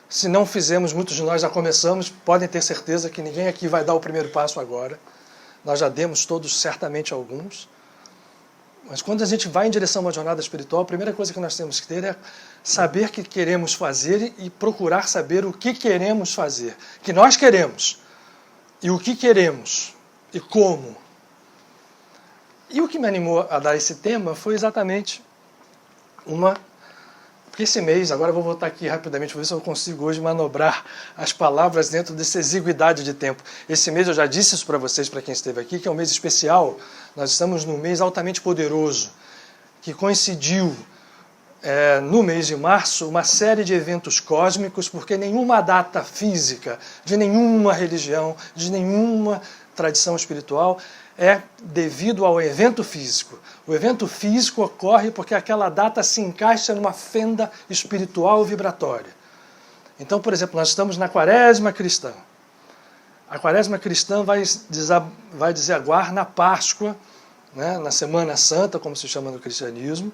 Se não fizemos, muitos de nós já começamos, podem ter certeza que ninguém aqui vai dar o primeiro passo agora. Nós já demos todos, certamente, alguns. Mas quando a gente vai em direção a uma jornada espiritual, a primeira coisa que nós temos que ter é saber o que queremos fazer e procurar saber o que queremos fazer. Que nós queremos. E o que queremos. E como. E o que me animou a dar esse tema foi exatamente porque esse mês, agora eu vou voltar aqui rapidamente, vou ver se eu consigo hoje manobrar as palavras dentro dessa exiguidade de tempo. Esse mês, eu já disse isso para vocês, para quem esteve aqui, que é um mês especial. Nós estamos num mês altamente poderoso, que coincidiu no mês de março uma série de eventos cósmicos, porque nenhuma data física de nenhuma religião, de nenhuma tradição espiritual é devido ao evento físico. O evento físico ocorre porque aquela data se encaixa numa fenda espiritual vibratória. Então, por exemplo, nós estamos na Quaresma cristã. A Quaresma cristã vai desaguar na Páscoa, né, na Semana Santa, como se chama no cristianismo.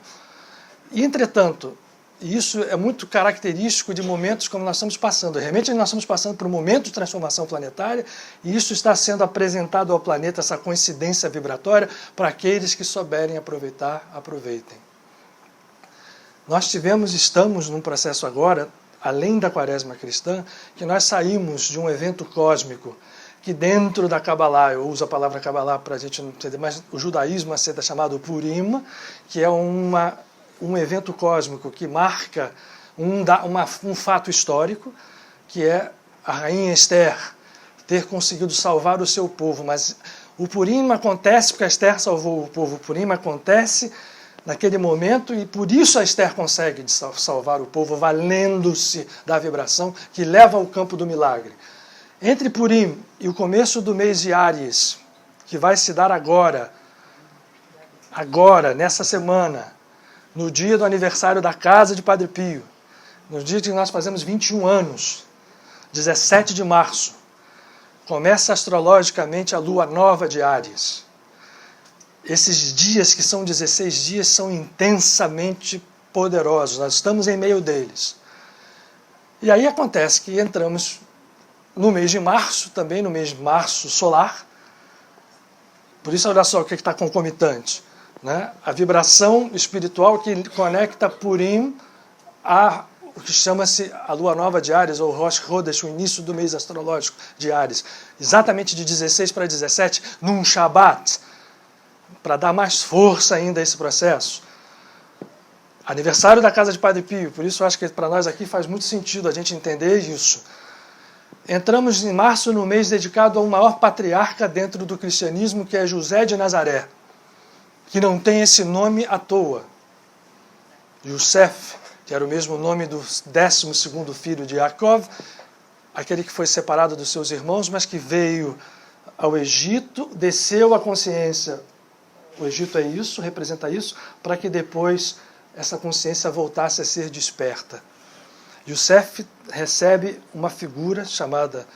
E, entretanto, isso é muito característico de momentos como nós estamos passando. Realmente nós estamos passando por um momento de transformação planetária e isso está sendo apresentado ao planeta, essa coincidência vibratória, para aqueles que souberem aproveitar, aproveitem. Nós estamos num processo agora, além da Quaresma cristã, que nós saímos de um evento cósmico que dentro da Kabbalah, eu uso a palavra Kabbalah para a gente não entender, mas o judaísmo é chamado Purim, que é um evento cósmico que marca um fato histórico, que é a rainha Esther ter conseguido salvar o seu povo. Mas o Purim acontece porque a Esther salvou o povo. O Purim acontece naquele momento e por isso a Esther consegue salvar o povo, valendo-se da vibração que leva ao campo do milagre. Entre Purim e o começo do mês de Áries, que vai se dar agora, nessa semana, no dia do aniversário da casa de Padre Pio, no dia que nós fazemos 21 anos, 17 de março, começa astrologicamente a lua nova de Áries. Esses dias, que são 16 dias, são intensamente poderosos, nós estamos em meio deles. E aí acontece que entramos no mês de março, também no mês de março solar, por isso olha só o que está concomitante. Né? A vibração espiritual que conecta Purim a o que chama-se a lua nova de Áries, ou Rosh Chodesh, o início do mês astrológico de Áries, exatamente de 16 para 17, num Shabat, para dar mais força ainda a esse processo. Aniversário da casa de Padre Pio, por isso eu acho que para nós aqui faz muito sentido a gente entender isso. Entramos em março no mês dedicado ao maior patriarca dentro do cristianismo, que é José de Nazaré, que não tem esse nome à toa. Yosef, que era o mesmo nome do 12º filho de Yaakov, aquele que foi separado dos seus irmãos, mas que veio ao Egito, desceu a consciência. O Egito é isso, representa isso, para que depois essa consciência voltasse a ser desperta. Yosef recebe uma figura chamada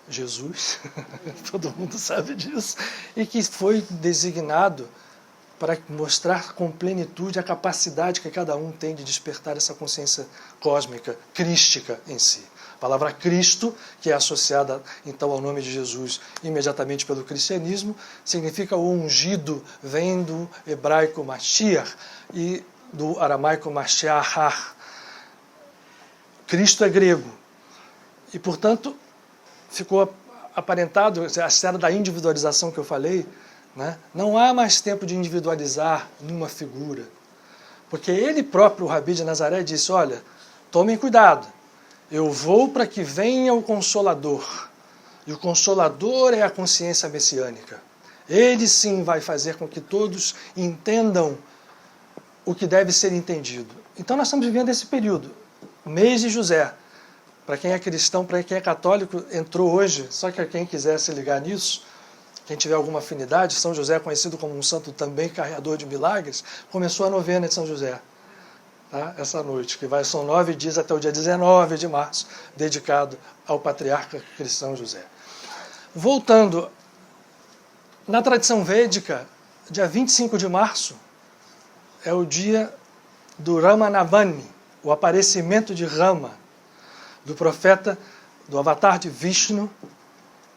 Jesus, todo mundo sabe disso, e que foi designado para mostrar com plenitude a capacidade que cada um tem de despertar essa consciência cósmica, crística em si. A palavra Cristo, que é associada então ao nome de Jesus imediatamente pelo cristianismo, significa o ungido, vem do hebraico Mashiach e do aramaico Mashiach. Cristo é grego. E, portanto, ficou aparentado, a cena da individualização que eu falei, né? Não há mais tempo de individualizar numa figura. Porque ele próprio, o Rabi de Nazaré, disse, olha, tomem cuidado, eu vou para que venha o Consolador. E o Consolador é a consciência messiânica. Ele sim vai fazer com que todos entendam o que deve ser entendido. Então nós estamos vivendo esse período. O mês de José. Para quem é cristão, para quem é católico, entrou hoje, só que quem quiser se ligar nisso, quem tiver alguma afinidade, São José é conhecido como um santo também carreador de milagres, começou a novena de São José. tá? Essa noite, são 9 dias até o dia 19 de março, dedicado ao patriarca cristão José. Voltando, na tradição védica, dia 25 de março é o dia do Ramanavami, o aparecimento de Rama, do profeta, do avatar de Vishnu,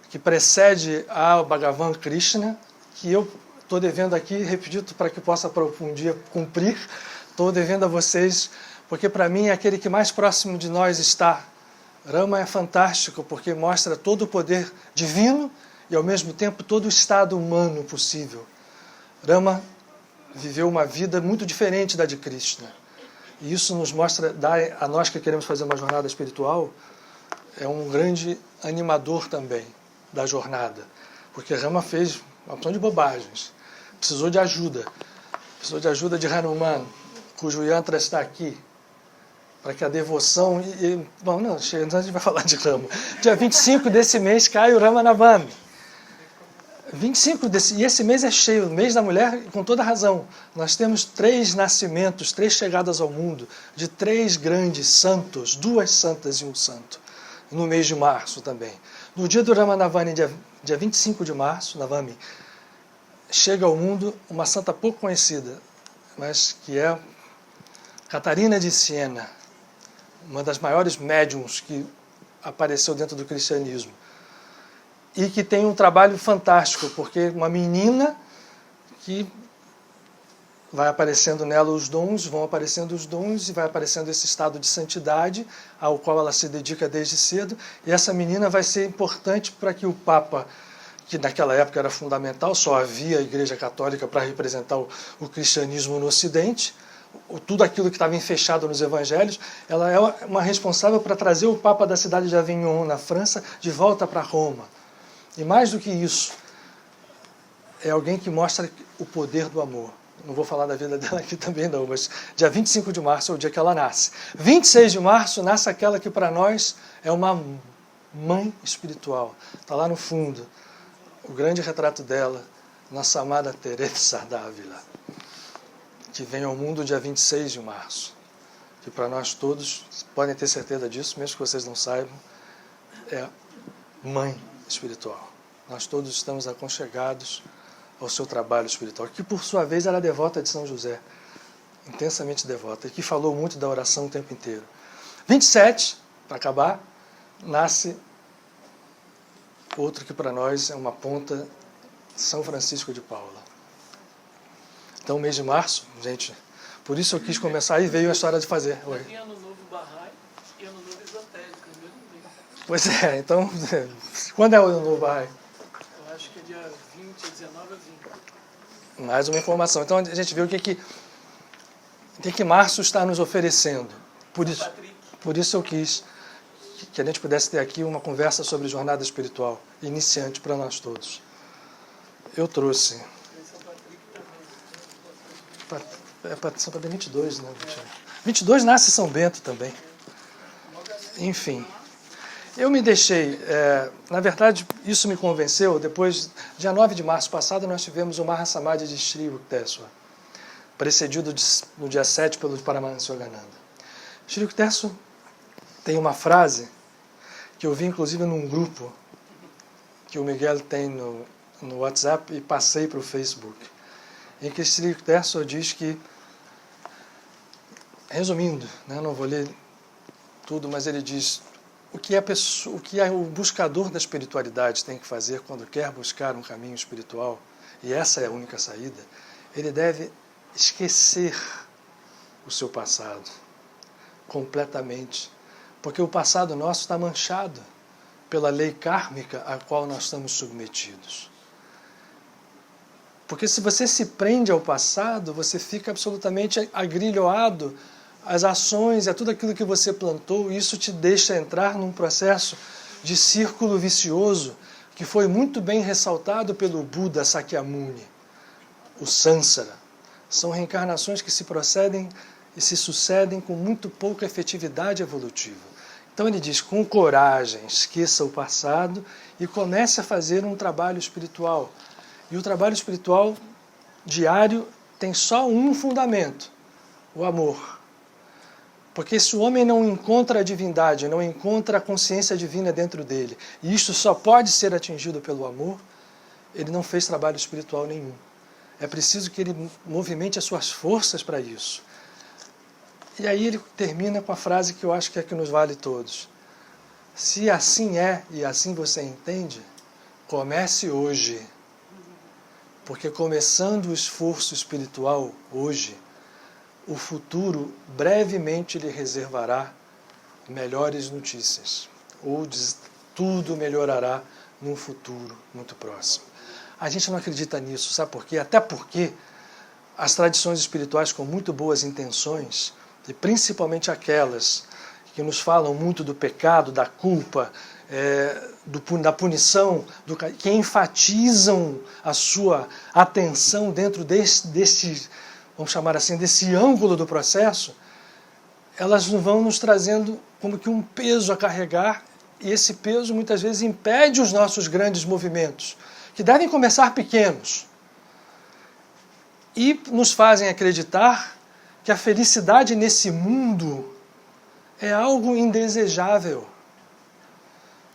que precede ao Bhagavan Krishna, que eu estou devendo aqui, repito, para que possa um dia cumprir, estou devendo a vocês, porque para mim é aquele que mais próximo de nós está. Rama é fantástico, porque mostra todo o poder divino e, ao mesmo tempo, todo o estado humano possível. Rama viveu uma vida muito diferente da de Krishna. E isso nos mostra, a nós que queremos fazer uma jornada espiritual, é um grande animador também da jornada. Porque Rama fez uma opção de bobagens. Precisou de ajuda de Hanuman, cujo yantra está aqui, para que a devoção... Bom, não, chega, então a gente vai falar de Rama. Dia 25 desse mês cai o Ramanavami. 25 e esse mês é cheio, o mês da mulher, com toda razão. Nós temos 3 nascimentos, 3 chegadas ao mundo, de 3 grandes santos, 2 santas e um santo, no mês de março também. No dia do Ramanavami, dia 25 de março, Navami, chega ao mundo uma santa pouco conhecida, mas que é Catarina de Siena, uma das maiores médiums que apareceu dentro do cristianismo. E que tem um trabalho fantástico, porque uma menina que vai aparecendo nela os dons, vão aparecendo os dons e vai aparecendo esse estado de santidade ao qual ela se dedica desde cedo. E essa menina vai ser importante para que o Papa, que naquela época era fundamental, só havia a Igreja Católica para representar o cristianismo no Ocidente, tudo aquilo que estava enfechado nos evangelhos, ela é uma responsável para trazer o Papa da cidade de Avignon, na França, de volta para Roma. E mais do que isso, é alguém que mostra o poder do amor. Não vou falar da vida dela aqui também não, mas dia 25 de março é o dia que ela nasce. 26 de março nasce aquela que para nós é uma mãe espiritual. Está lá no fundo, o grande retrato dela, nossa amada Teresa d'Ávila, que vem ao mundo dia 26 de março. Que para nós todos, podem ter certeza disso, mesmo que vocês não saibam, é mãe espiritual. Nós todos estamos aconchegados ao seu trabalho espiritual, que por sua vez era devota de São José, intensamente devota, e que falou muito da oração o tempo inteiro. 27, para acabar, nasce outro que para nós é uma ponta, São Francisco de Paula. Então, mês de março, gente, por isso eu quis começar, aí veio a história de fazer. Tem Ano Novo Bahá'í e Ano Novo Esotérico, no mesmo mês. Pois é, então, quando é o Ano Novo Bahá'í? Eu acho que é dia 20, 19 a 20. Mais uma informação. Então, a gente vê o que março está nos oferecendo. Por isso eu quis que a gente pudesse ter aqui uma conversa sobre jornada espiritual, iniciante para nós todos. Eu trouxe... É para São Bento 22, né? 22 nasce São Bento também. Enfim, eu me deixei... na verdade, isso me convenceu. Depois, dia 9 de março passado, nós tivemos o Mahasamadhi de Sri Yukteswar, precedido no dia 7 pelo Paramahansa Yogananda. Sri Yukteswar tem uma frase que eu vi, inclusive, num grupo que o Miguel tem no WhatsApp e passei para o Facebook, em que Sri Yukteswar diz que, resumindo, né, não vou ler tudo, mas ele diz o que o buscador da espiritualidade tem que fazer quando quer buscar um caminho espiritual, e essa é a única saída, ele deve esquecer o seu passado completamente, porque o passado nosso está manchado pela lei kármica a qual nós estamos submetidos. Porque se você se prende ao passado, você fica absolutamente agrilhoado às ações, a tudo aquilo que você plantou, e isso te deixa entrar num processo de círculo vicioso que foi muito bem ressaltado pelo Buda Sakyamuni, o Sansara. São reencarnações que se procedem e se sucedem com muito pouca efetividade evolutiva. Então ele diz, com coragem, esqueça o passado e comece a fazer um trabalho espiritual. E o trabalho espiritual diário tem só um fundamento, o amor. Porque se o homem não encontra a divindade, não encontra a consciência divina dentro dele, e isto só pode ser atingido pelo amor, ele não fez trabalho espiritual nenhum. É preciso que ele movimente as suas forças para isso. E aí ele termina com a frase que eu acho que é que nos vale todos. Se assim é e assim você entende, comece hoje. Porque começando o esforço espiritual hoje, o futuro brevemente lhe reservará melhores notícias. Ou tudo melhorará num futuro muito próximo. A gente não acredita nisso, sabe por quê? Até porque as tradições espirituais com muito boas intenções, e principalmente aquelas que nos falam muito do pecado, da culpa, da punição, que enfatizam a sua atenção dentro desse, vamos chamar assim, desse ângulo do processo, elas vão nos trazendo como que um peso a carregar, e esse peso muitas vezes impede os nossos grandes movimentos, que devem começar pequenos, e nos fazem acreditar que a felicidade nesse mundo é algo indesejável,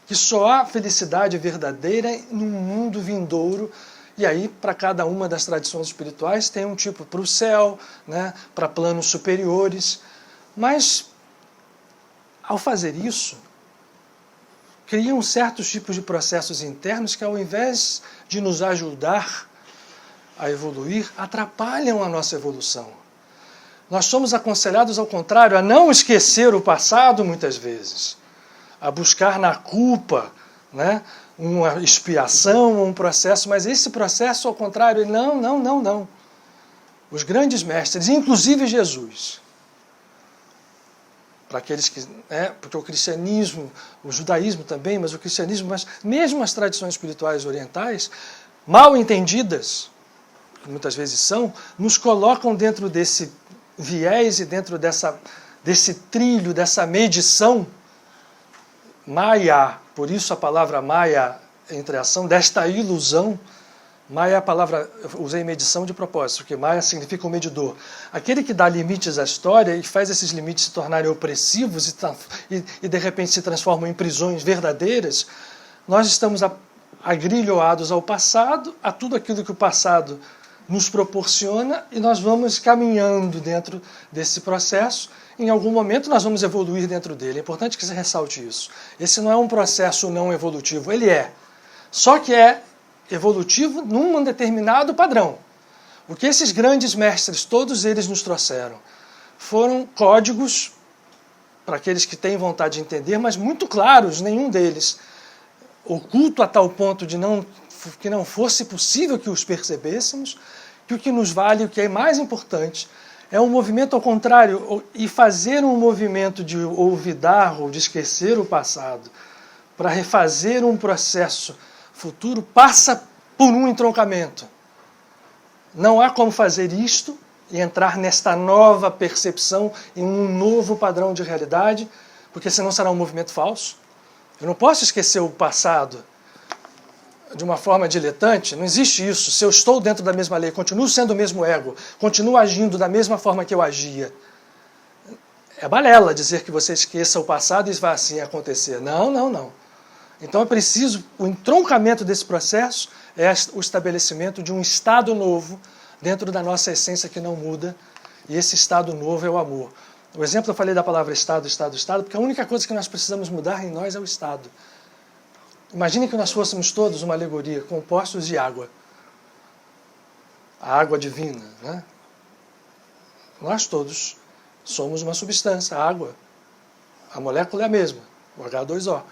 que só há felicidade verdadeira num mundo vindouro. E aí, para cada uma das tradições espirituais, tem um tipo para o céu, né, para planos superiores. Mas, ao fazer isso, criam certos tipos de processos internos que, ao invés de nos ajudar a evoluir, atrapalham a nossa evolução. Nós somos aconselhados, ao contrário, a não esquecer o passado, muitas vezes, a buscar na culpa, né, uma expiação, um processo, mas esse processo, ao contrário, não. Os grandes mestres, inclusive Jesus, para aqueles que, porque o cristianismo, o judaísmo também, mas o cristianismo, mas mesmo as tradições espirituais orientais, mal entendidas, que muitas vezes são, nos colocam dentro desse viés e dentro desse trilho, dessa medição Maya, por isso a palavra Maya, entre ação, desta ilusão. Maya é a palavra, eu usei medição de propósito, porque Maya significa o medidor. Aquele que dá limites à história e faz esses limites se tornarem opressivos e de repente se transformam em prisões verdadeiras, nós estamos agrilhoados ao passado, a tudo aquilo que o passado nos proporciona, e nós vamos caminhando dentro desse processo. Em algum momento nós vamos evoluir dentro dele. É importante que você ressalte isso. Esse não é um processo não evolutivo, ele é. Só que é evolutivo num determinado padrão. O que esses grandes mestres, todos eles nos trouxeram, foram códigos para aqueles que têm vontade de entender, mas muito claros, nenhum deles oculto a tal ponto de que não fosse possível que os percebêssemos, que o que nos vale, o que é mais importante, é um movimento ao contrário, e fazer um movimento de olvidar ou de esquecer o passado para refazer um processo futuro passa por um entroncamento. Não há como fazer isto e entrar nesta nova percepção, em um novo padrão de realidade, porque senão será um movimento falso. Eu não posso esquecer o passado de uma forma diletante, não existe isso. Se eu estou dentro da mesma lei, continuo sendo o mesmo ego, continuo agindo da mesma forma que eu agia, é balela dizer que você esqueça o passado e vai assim acontecer. Não. Então é preciso, o entroncamento desse processo é o estabelecimento de um estado novo dentro da nossa essência que não muda, e esse estado novo é o amor. O exemplo eu falei da palavra estado, porque a única coisa que nós precisamos mudar em nós é o estado. Imagine que nós fôssemos todos uma alegoria, compostos de água. A água divina, né? Nós todos somos uma substância, a água. A molécula é a mesma, o H2O.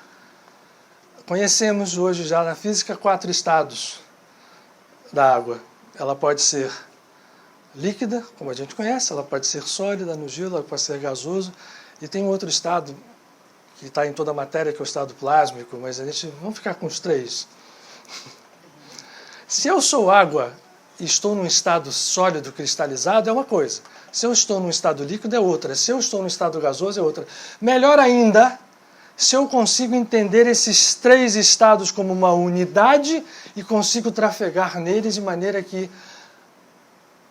Conhecemos hoje já na física 4 estados da água. Ela pode ser líquida, como a gente conhece, ela pode ser sólida no gelo, ela pode ser gasoso, e tem um outro estado que está em toda a matéria, que é o estado plásmico, mas vamos ficar com os 3. Se eu sou água e estou num estado sólido, cristalizado, é uma coisa. Se eu estou num estado líquido, é outra. Se eu estou num estado gasoso, é outra. Melhor ainda, se eu consigo entender esses 3 estados como uma unidade e consigo trafegar neles de maneira que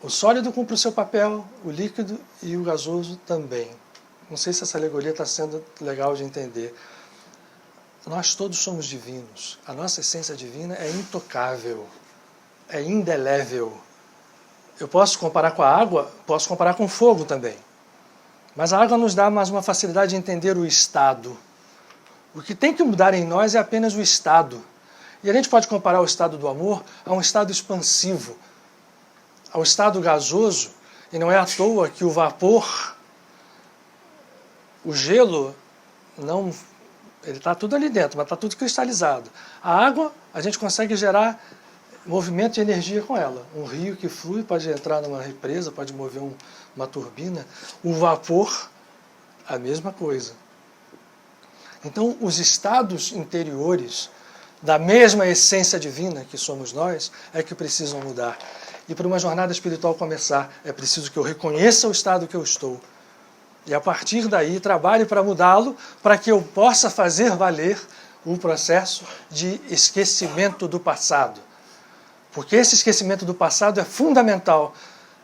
o sólido cumpre o seu papel, o líquido e o gasoso também. Não sei se essa alegoria está sendo legal de entender. Nós todos somos divinos. A nossa essência divina é intocável, é indelével. Eu posso comparar com a água, posso comparar com o fogo também. Mas a água nos dá mais uma facilidade de entender o estado. O que tem que mudar em nós é apenas o estado. E a gente pode comparar o estado do amor a um estado expansivo, ao estado gasoso, e não é à toa que o vapor, o gelo, não, ele está tudo ali dentro, mas está tudo cristalizado. A água, a gente consegue gerar movimento de energia com ela. Um rio que flui pode entrar numa represa, pode mover uma turbina. O vapor, a mesma coisa. Então, os estados interiores da mesma essência divina que somos nós é que precisam mudar. E para uma jornada espiritual começar, é preciso que eu reconheça o estado que eu estou. E a partir daí, trabalhe para mudá-lo, para que eu possa fazer valer o processo de esquecimento do passado. Porque esse esquecimento do passado é fundamental.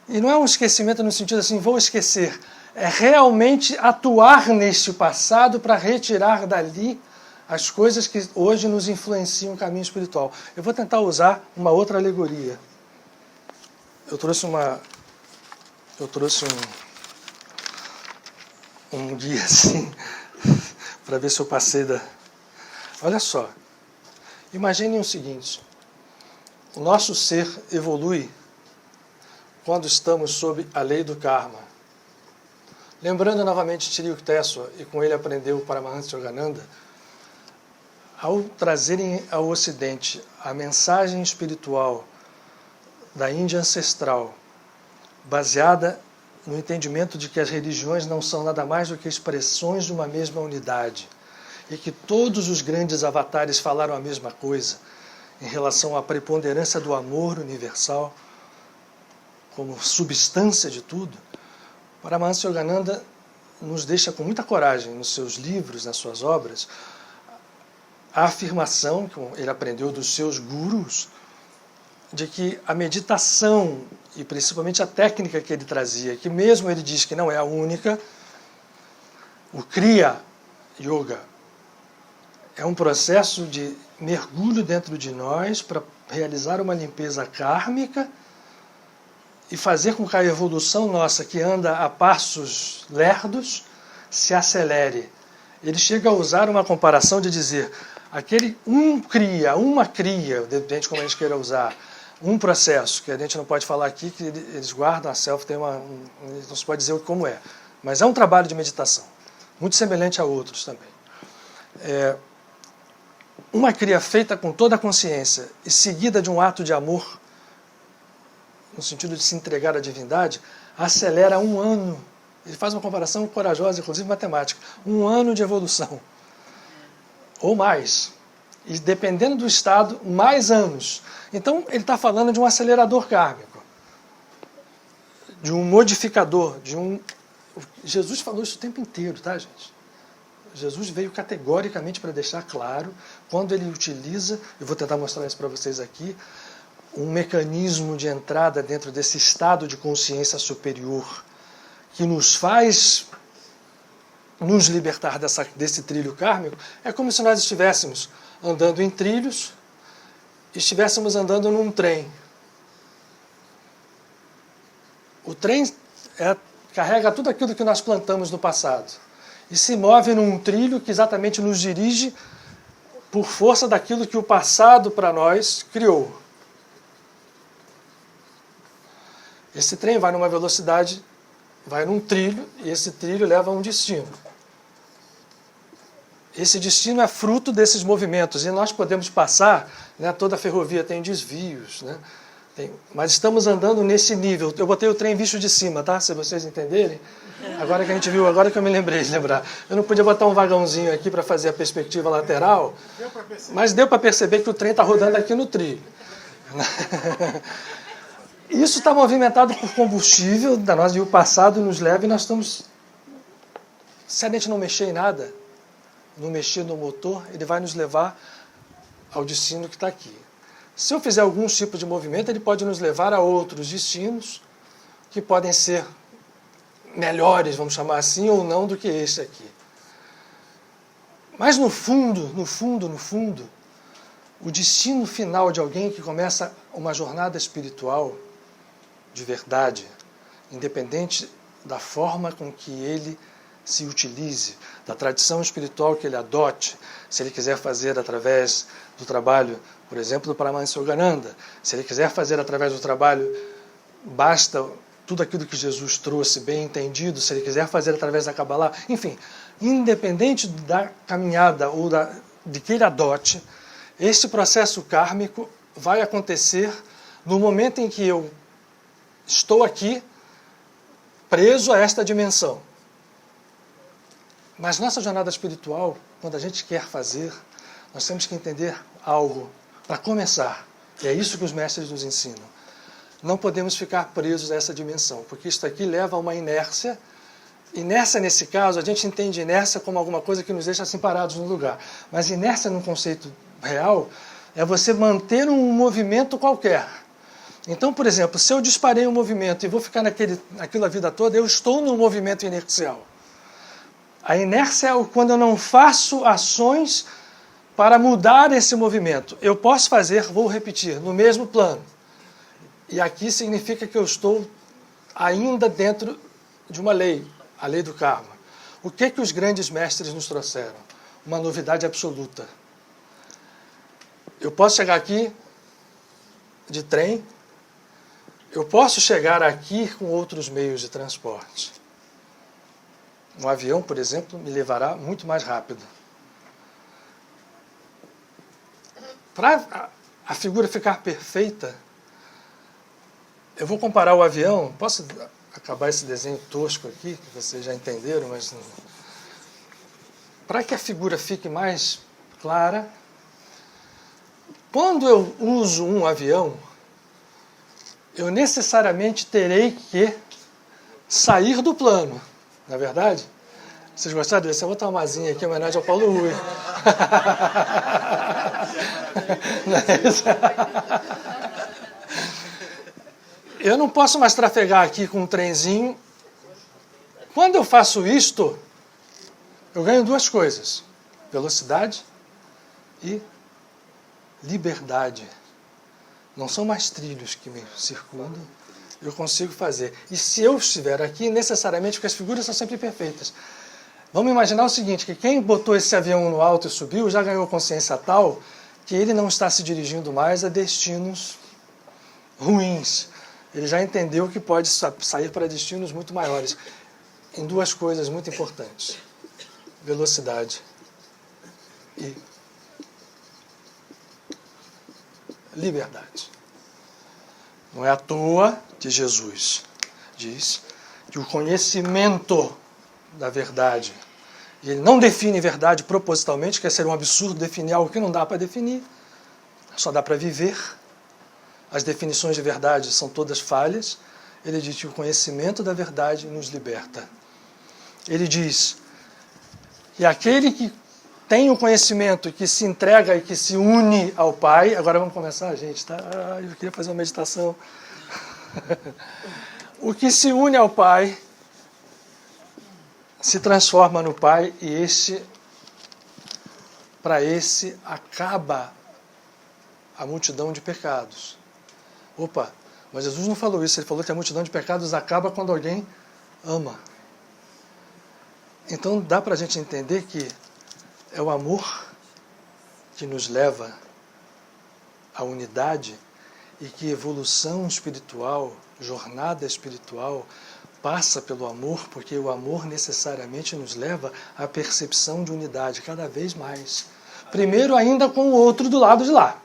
E não é um esquecimento no sentido assim, vou esquecer. É realmente atuar neste passado para retirar dali as coisas que hoje nos influenciam no caminho espiritual. Eu vou tentar usar uma outra alegoria. Eu trouxe um guia assim, para ver se eu passei da... Olha só, imaginem o seguinte, o nosso ser evolui quando estamos sob a lei do karma. Lembrando novamente Tiriyukteswar, e com ele aprendeu o Paramahansa Yogananda, ao trazerem ao Ocidente a mensagem espiritual da Índia ancestral, baseada no entendimento de que as religiões não são nada mais do que expressões de uma mesma unidade, e que todos os grandes avatares falaram a mesma coisa em relação à preponderância do amor universal como substância de tudo, Paramahansa Yogananda nos deixa com muita coragem nos seus livros, nas suas obras, a afirmação que ele aprendeu dos seus gurus de que a meditação e principalmente a técnica que ele trazia, que mesmo ele diz que não é a única, o Kriya Yoga é um processo de mergulho dentro de nós para realizar uma limpeza kármica e fazer com que a evolução nossa, que anda a passos lerdos, se acelere. Ele chega a usar uma comparação de dizer, uma cria, depende de como a gente queira usar, um processo, que a gente não pode falar aqui, que eles guardam, a self tem não se pode dizer como é, mas é um trabalho de meditação, muito semelhante a outros também. Uma cria feita com toda a consciência e seguida de um ato de amor, no sentido de se entregar à divindade, acelera 1 ano. Ele faz uma comparação corajosa, inclusive matemática. 1 ano de evolução. Ou mais. E dependendo do estado, mais anos. Então, ele está falando de um acelerador kármico. De um modificador. Jesus falou isso o tempo inteiro, tá, gente? Jesus veio categoricamente para deixar claro, quando ele utiliza, eu vou tentar mostrar isso para vocês aqui, um mecanismo de entrada dentro desse estado de consciência superior que nos faz nos libertar desse trilho kármico, é como se nós estivéssemos andando em trilhos e estivéssemos andando num trem. O trem carrega tudo aquilo que nós plantamos no passado e se move num trilho que exatamente nos dirige por força daquilo que o passado para nós criou. Esse trem vai numa velocidade, vai num trilho, e esse trilho leva a um destino. Esse destino é fruto desses movimentos, e nós podemos passar, né, toda a ferrovia tem desvios, né, mas estamos andando nesse nível. Eu botei o trem visto de cima, tá? Se vocês entenderem. Agora que a gente viu, agora que eu me lembrei de lembrar. Eu não podia botar um vagãozinho aqui para fazer a perspectiva lateral, mas deu para perceber que o trem está rodando aqui no trilho. Isso está movimentado por combustível da nós, e o passado nos leva, e nós estamos... Se a gente não mexer em nada, não mexer no motor, ele vai nos levar ao destino que está aqui. Se eu fizer algum tipo de movimento, ele pode nos levar a outros destinos, que podem ser melhores, vamos chamar assim, ou não, do que este aqui. Mas no fundo, o destino final de alguém que começa uma jornada espiritual de verdade, independente da forma com que ele se utilize, da tradição espiritual que ele adote, se ele quiser fazer através do trabalho, por exemplo, do Paramahansa Yogananda, se ele quiser fazer através do trabalho, basta tudo aquilo que Jesus trouxe bem entendido, se ele quiser fazer através da Kabbalah, enfim, independente da caminhada ou de que ele adote, este processo kármico vai acontecer no momento em que eu estou aqui preso a esta dimensão. Mas nossa jornada espiritual, quando a gente quer fazer, nós temos que entender algo para começar. E é isso que os mestres nos ensinam. Não podemos ficar presos a essa dimensão, porque isto aqui leva a uma inércia. Inércia, nesse caso, a gente entende inércia como alguma coisa que nos deixa assim parados no lugar. Mas inércia, num conceito real, é você manter um movimento qualquer. Então, por exemplo, se eu disparei um movimento e vou ficar naquilo a vida toda, eu estou num movimento inercial. A inércia é quando eu não faço ações para mudar esse movimento. Eu posso fazer, vou repetir, no mesmo plano. E aqui significa que eu estou ainda dentro de uma lei, a lei do karma. O que os grandes mestres nos trouxeram? Uma novidade absoluta. Eu posso chegar aqui de trem, eu posso chegar aqui com outros meios de transporte. Um avião, por exemplo, me levará muito mais rápido. Para a figura ficar perfeita, eu vou comparar o avião, posso acabar esse desenho tosco aqui, que vocês já entenderam, mas para que a figura fique mais clara, quando eu uso um avião, eu necessariamente terei que sair do plano, não é verdade? Vocês gostaram desse? Eu vou botar uma asinha aqui em homenagem ao Paulo Rui. Não é isso? Eu não posso mais trafegar aqui com um trenzinho. Quando eu faço isto, eu ganho duas coisas: velocidade e liberdade. Não são mais trilhos que me circundam, eu consigo fazer. E se eu estiver aqui, necessariamente, porque as figuras são sempre perfeitas. Vamos imaginar o seguinte, que quem botou esse avião no alto e subiu já ganhou consciência tal que ele não está se dirigindo mais a destinos ruins. Ele já entendeu que pode sair para destinos muito maiores. Em duas coisas muito importantes: velocidade e liberdade. Não é à toa que Jesus diz que o conhecimento da verdade, e ele não define verdade propositalmente, quer ser um absurdo definir algo que não dá para definir, só dá para viver. As definições de verdade são todas falhas. Ele diz que o conhecimento da verdade nos liberta. Ele diz que aquele que tem o conhecimento e que se entrega e que se une ao Pai... Agora vamos começar, gente, tá? Eu queria fazer uma meditação. O que se une ao Pai se transforma no Pai e para esse acaba a multidão de pecados. Opa, mas Jesus não falou isso, ele falou que a multidão de pecados acaba quando alguém ama. Então dá para a gente entender que é o amor que nos leva à unidade e que evolução espiritual, jornada espiritual, passa pelo amor, porque o amor necessariamente nos leva à percepção de unidade cada vez mais. Primeiro ainda com o outro do lado de lá.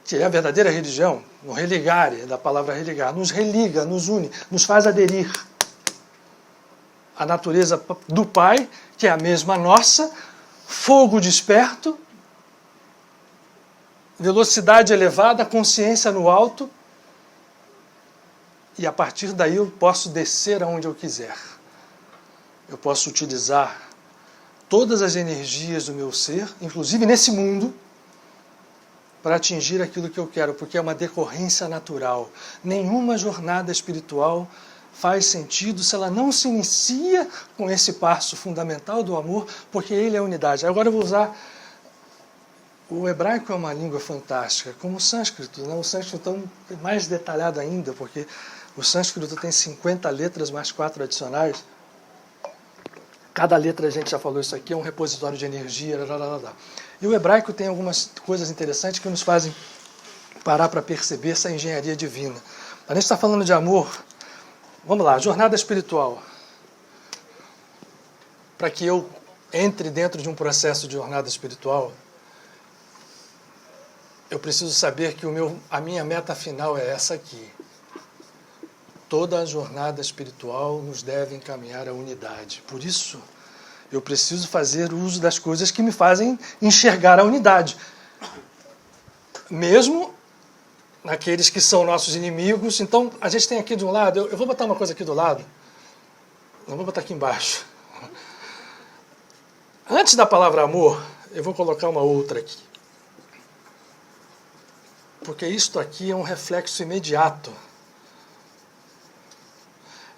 Que é a verdadeira religião, no religare, da palavra religar, nos religa, nos une, nos faz aderir à natureza do Pai, que é a mesma nossa, fogo desperto, velocidade elevada, consciência no alto, e a partir daí eu posso descer aonde eu quiser. Eu posso utilizar todas as energias do meu ser, inclusive nesse mundo, para atingir aquilo que eu quero, porque é uma decorrência natural. Nenhuma jornada espiritual faz sentido se ela não se inicia com esse passo fundamental do amor, porque ele é a unidade. Agora eu vou usar... O hebraico é uma língua fantástica, como o sânscrito, né? O sânscrito então, é mais detalhado ainda, porque o sânscrito tem 50 letras mais 4 adicionais. Cada letra, a gente já falou isso aqui, é um repositório de energia. E o hebraico tem algumas coisas interessantes que nos fazem parar para perceber essa engenharia divina. A gente está falando de amor. Vamos lá, jornada espiritual. Para que eu entre dentro de um processo de jornada espiritual, eu preciso saber que a minha meta final é essa aqui. Toda a jornada espiritual nos deve encaminhar à unidade. Por isso, eu preciso fazer uso das coisas que me fazem enxergar a unidade. Mesmo naqueles que são nossos inimigos. Então, a gente tem aqui de um lado... Eu vou botar uma coisa aqui do lado. Não vou botar aqui embaixo. Antes da palavra amor, eu vou colocar uma outra aqui. Porque isto aqui é um reflexo imediato.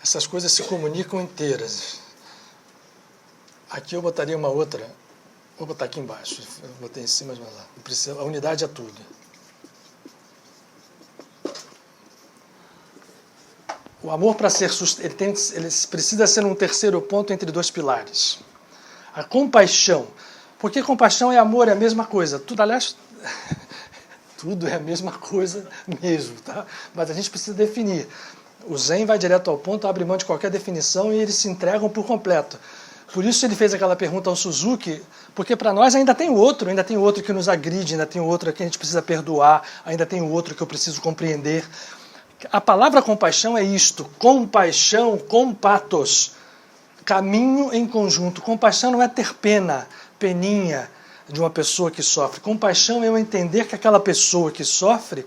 Essas coisas se comunicam inteiras. Aqui eu botaria uma outra. Vou botar aqui embaixo. Eu botei em cima, mas lá. A unidade é tudo. O amor, para ser ele precisa ser um terceiro ponto entre dois pilares. A compaixão. Porque compaixão e amor é a mesma coisa. Tudo, aliás, tudo é a mesma coisa mesmo, tá? Mas a gente precisa definir. O Zen vai direto ao ponto, abre mão de qualquer definição e eles se entregam por completo. Por isso ele fez aquela pergunta ao Suzuki, porque para nós ainda tem o outro que nos agride, ainda tem o outro que a gente precisa perdoar, ainda tem o outro que eu preciso compreender. A palavra compaixão é isto, compaixão, compatos, caminho em conjunto. Compaixão não é ter pena, peninha de uma pessoa que sofre. Compaixão é eu entender que aquela pessoa que sofre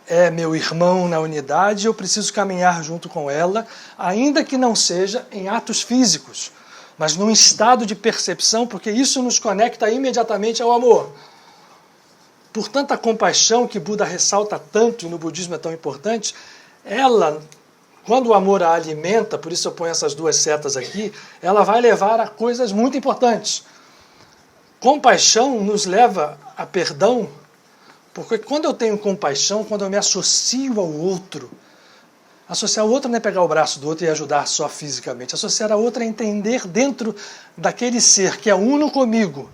é meu irmão na unidade, eu preciso caminhar junto com ela, ainda que não seja em atos físicos, mas num estado de percepção, porque isso nos conecta imediatamente ao amor. Portanto, a compaixão que Buda ressalta tanto e no budismo é tão importante, ela, quando o amor a alimenta, por isso eu ponho essas duas setas aqui, ela vai levar a coisas muito importantes. Compaixão nos leva a perdão, porque quando eu tenho compaixão, quando eu me associo ao outro, associar o outro não é pegar o braço do outro e ajudar só fisicamente, associar ao outro é entender dentro daquele ser que é uno comigo,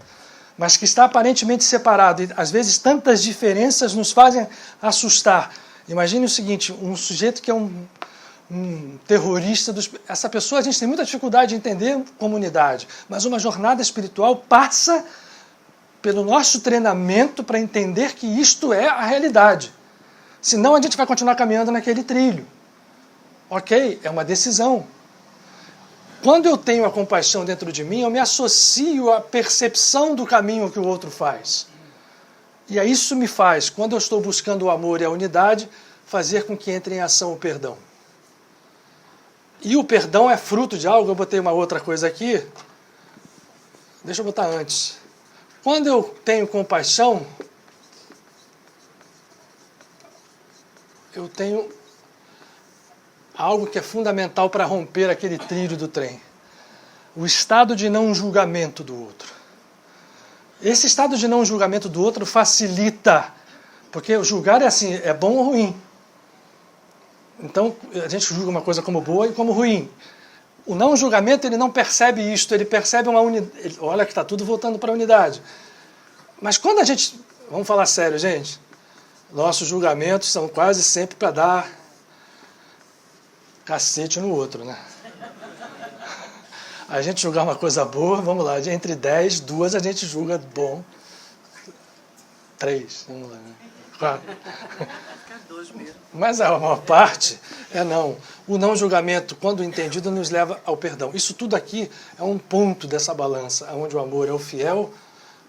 mas que está aparentemente separado, e às vezes tantas diferenças nos fazem assustar. Imagine o seguinte, um sujeito que é um terrorista, essa pessoa a gente tem muita dificuldade de entender como unidade, mas uma jornada espiritual passa pelo nosso treinamento para entender que isto é a realidade. Senão a gente vai continuar caminhando naquele trilho. Ok, é uma decisão. Quando eu tenho a compaixão dentro de mim, eu me associo à percepção do caminho que o outro faz. E aí isso me faz, quando eu estou buscando o amor e a unidade, fazer com que entre em ação o perdão. E o perdão é fruto de algo, eu botei uma outra coisa aqui. Deixa eu botar antes. Quando eu tenho compaixão, eu tenho algo que é fundamental para romper aquele trilho do trem. O estado de não julgamento do outro. Esse estado de não julgamento do outro facilita, porque julgar é assim, é bom ou ruim. Então, a gente julga uma coisa como boa e como ruim. O não julgamento, ele não percebe isto, ele percebe uma unidade. Olha que está tudo voltando para a unidade. Mas quando a gente... Vamos falar sério, gente. Nossos julgamentos são quase sempre para dar cacete no outro, né? A gente julgar uma coisa boa, vamos lá, entre 10, 2 a gente julga bom. 3, vamos lá, né? 4. Mas a maior parte é não. O não julgamento, quando entendido, nos leva ao perdão. Isso tudo aqui é um ponto dessa balança, onde o amor é o fiel,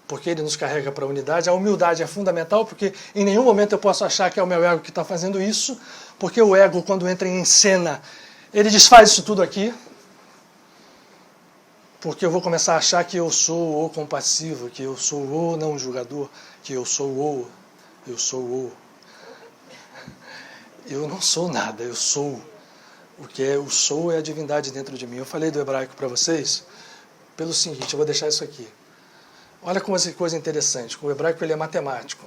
porque ele nos carrega para a unidade. A humildade é fundamental, porque em nenhum momento eu posso achar que é o meu ego que está fazendo isso, porque o ego, quando entra em cena, ele desfaz isso tudo aqui, porque eu vou começar a achar que eu sou o compassivo, que eu sou o não julgador, que eu sou o... Eu não sou nada, eu sou O que eu sou é a divindade dentro de mim. Eu falei do hebraico para vocês pelo seguinte, eu vou deixar isso aqui. Olha como essa coisa interessante. O hebraico ele é matemático.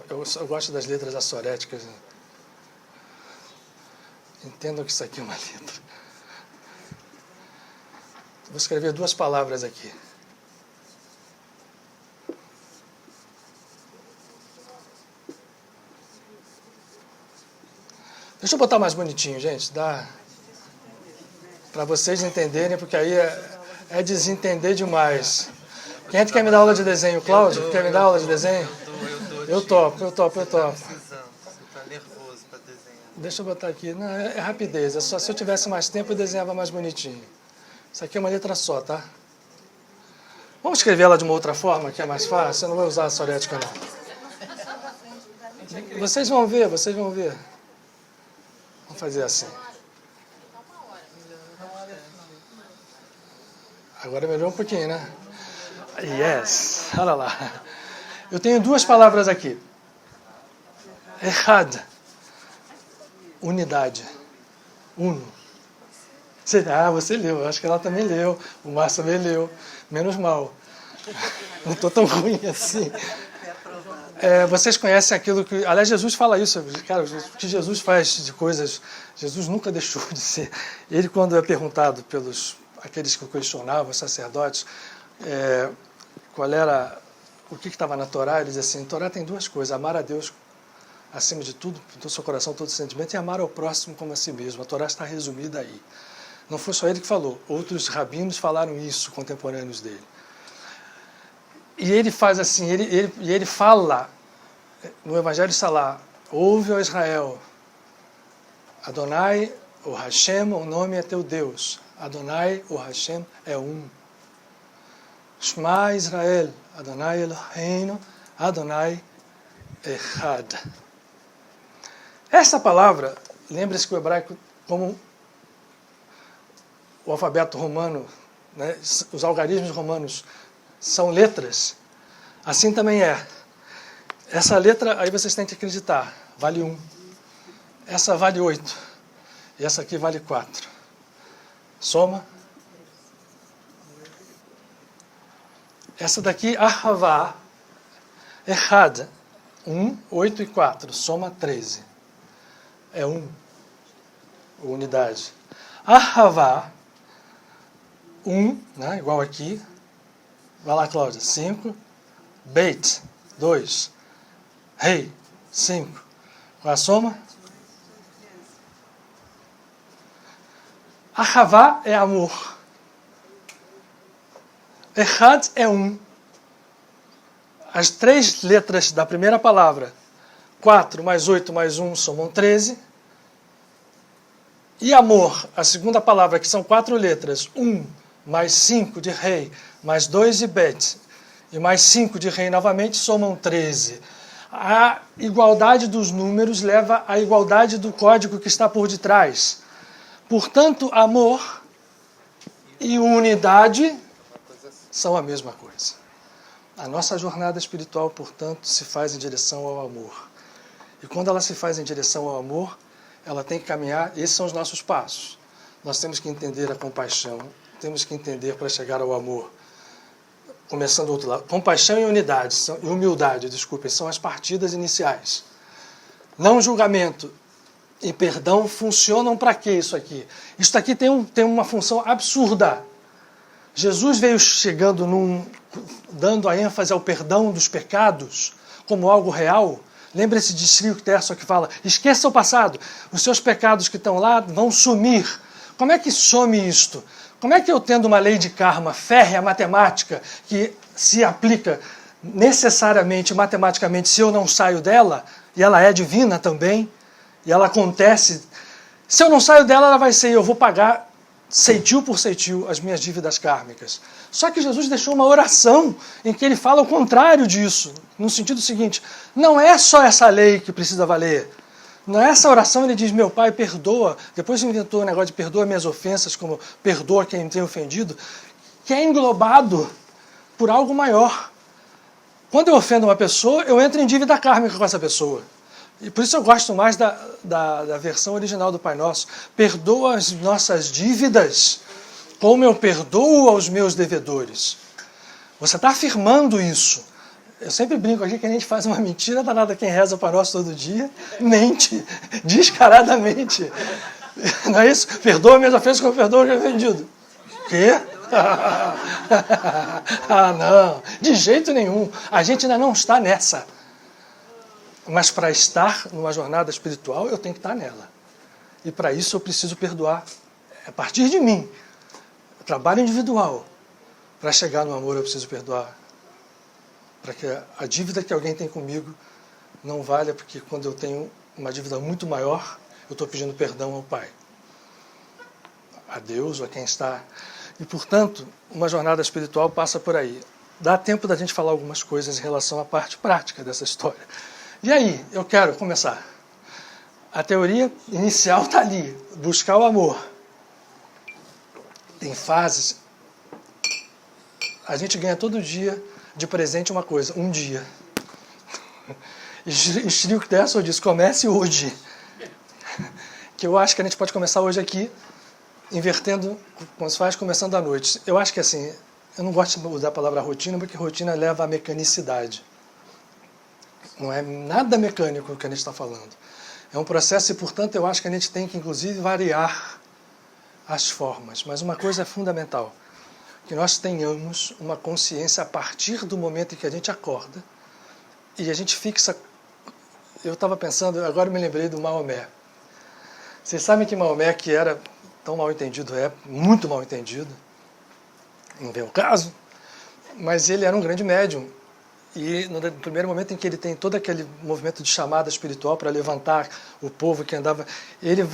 Eu gosto das letras assoréticas. Entendam que isso aqui é uma letra. Vou escrever 2 palavras aqui. Deixa eu botar mais bonitinho, gente. Dá para vocês entenderem, porque aí é desentender demais. Quem é que quer me dar aula de desenho? Cláudio? Quer me dar aula de desenho? Eu topo. Você tá nervoso para desenhar. Deixa eu botar aqui. Não, é rapidez. É só se eu tivesse mais tempo eu desenhava mais bonitinho. Isso aqui é uma letra só, tá? Vamos escrever ela de uma outra forma, que é mais fácil? Eu não vou usar a sorética, não. Vocês vão ver. Vamos fazer assim. Agora melhorou um pouquinho, né? Yes! Olha lá. Eu tenho 2 palavras aqui. Echad. Unidade. Uno. Você leu. Acho que ela também leu. O Márcio também leu. Menos mal. Não estou tão ruim assim. Vocês conhecem aquilo que... Aliás, Jesus fala isso. Cara, o que Jesus faz de coisas... Jesus nunca deixou de ser. Ele, quando é perguntado pelos aqueles que o questionavam, os sacerdotes, qual era... O que estava na Torá, ele diz assim, Torá tem 2 coisas, amar a Deus acima de tudo, todo o seu coração, todo o sentimento, e amar ao próximo como a si mesmo. A Torá está resumida aí. Não foi só ele que falou, outros rabinos falaram isso, contemporâneos dele. E ele faz assim, ele fala, no Evangelho está lá, ouve, ó Israel, Adonai, o Hashem, o nome é teu Deus. Adonai, o Hashem, é um. Shema Israel, Adonai Eloheinu, Adonai Echad. Essa palavra, lembre-se que o hebraico, como o alfabeto romano, né, os algarismos romanos são letras, assim também é. Essa letra, aí vocês têm que acreditar, vale 1. Essa vale 8. E essa aqui vale 4. Soma. Essa daqui, Ahavá, Echad, 1, 8 e 4, soma 13. É 1, unidade. Ahavá, 1, né, igual aqui. Vai lá, Cláudia, 5. Beit, 2. Rei, 5. Qual a soma? Ahavá é amor. Echad é 1. As 3 letras da primeira palavra, 4 mais 8 mais 1, somam 13. E amor, a segunda palavra, que são 4 letras, 1 mais 5 de rei, mais 2 de bet, e mais 5 de rei novamente, somam 13. A igualdade dos números leva à igualdade do código que está por detrás. Portanto, amor e unidade são a mesma coisa. A nossa jornada espiritual, portanto, se faz em direção ao amor. E quando ela se faz em direção ao amor, ela tem que caminhar, esses são os nossos passos. Nós temos que entender a compaixão, temos que entender para chegar ao amor. Começando do outro lado. Compaixão e unidade, e humildade, desculpem, são as partidas iniciais. Não julgamento e perdão funcionam para quê isso aqui? Isso aqui tem uma função absurda. Jesus veio chegando dando a ênfase ao perdão dos pecados como algo real. Lembre-se de Shri Terço que fala, esqueça o passado, os seus pecados que estão lá vão sumir. Como é que some isto? Como é que eu, tendo uma lei de karma férrea, matemática, que se aplica necessariamente, matematicamente, se eu não saio dela, e ela é divina também, e ela acontece, se eu não saio dela, ela vai ser, eu vou pagar ceitil por ceitil as minhas dívidas kármicas. Só que Jesus deixou uma oração em que ele fala o contrário disso, no sentido seguinte, não é só essa lei que precisa valer. Nessa oração ele diz, meu Pai, perdoa. Depois inventou o negócio de perdoa minhas ofensas, como perdoa quem me tem ofendido, que é englobado por algo maior. Quando eu ofendo uma pessoa, eu entro em dívida kármica com essa pessoa. E por isso eu gosto mais da versão original do Pai Nosso. Perdoa as nossas dívidas, como eu perdoo aos meus devedores. Você está afirmando isso. Eu sempre brinco aqui que a gente faz uma mentira danada. Quem reza o Pai Nosso todo dia, mente, descaradamente. Não é isso? Perdoa minhas ofensas como eu perdoo os ofendidos. Quê? Ah, não. De jeito nenhum. A gente ainda não está nessa. Mas para estar numa jornada espiritual, eu tenho que estar nela. E para isso eu preciso perdoar. A partir de mim. Trabalho individual. Para chegar no amor eu preciso perdoar. Para que a dívida que alguém tem comigo não valha, porque quando eu tenho uma dívida muito maior, eu estou pedindo perdão ao Pai. A Deus ou a quem está. E, portanto, uma jornada espiritual passa por aí. Dá tempo da gente falar algumas coisas em relação à parte prática dessa história. E aí, eu quero começar. A teoria inicial está ali, buscar o amor. Tem fases. A gente ganha todo dia de presente uma coisa, um dia. E Shri Yukteswar diz, comece hoje. Que eu acho que a gente pode começar hoje aqui, invertendo, como se faz, começando à noite. Eu acho que assim, eu não gosto de usar a palavra rotina, porque rotina leva à mecanicidade. Não é nada mecânico o que a gente está falando. É um processo e, portanto, eu acho que a gente tem que, inclusive, variar as formas. Mas uma coisa é fundamental, que nós tenhamos uma consciência a partir do momento em que a gente acorda e a gente fixa... Eu estava pensando, agora eu me lembrei do Maomé. Vocês sabem que Maomé, que era tão mal entendido, é muito mal entendido, não vem o caso, mas ele era um grande médium. E no primeiro momento em que ele tem todo aquele movimento de chamada espiritual para levantar o povo que andava, ele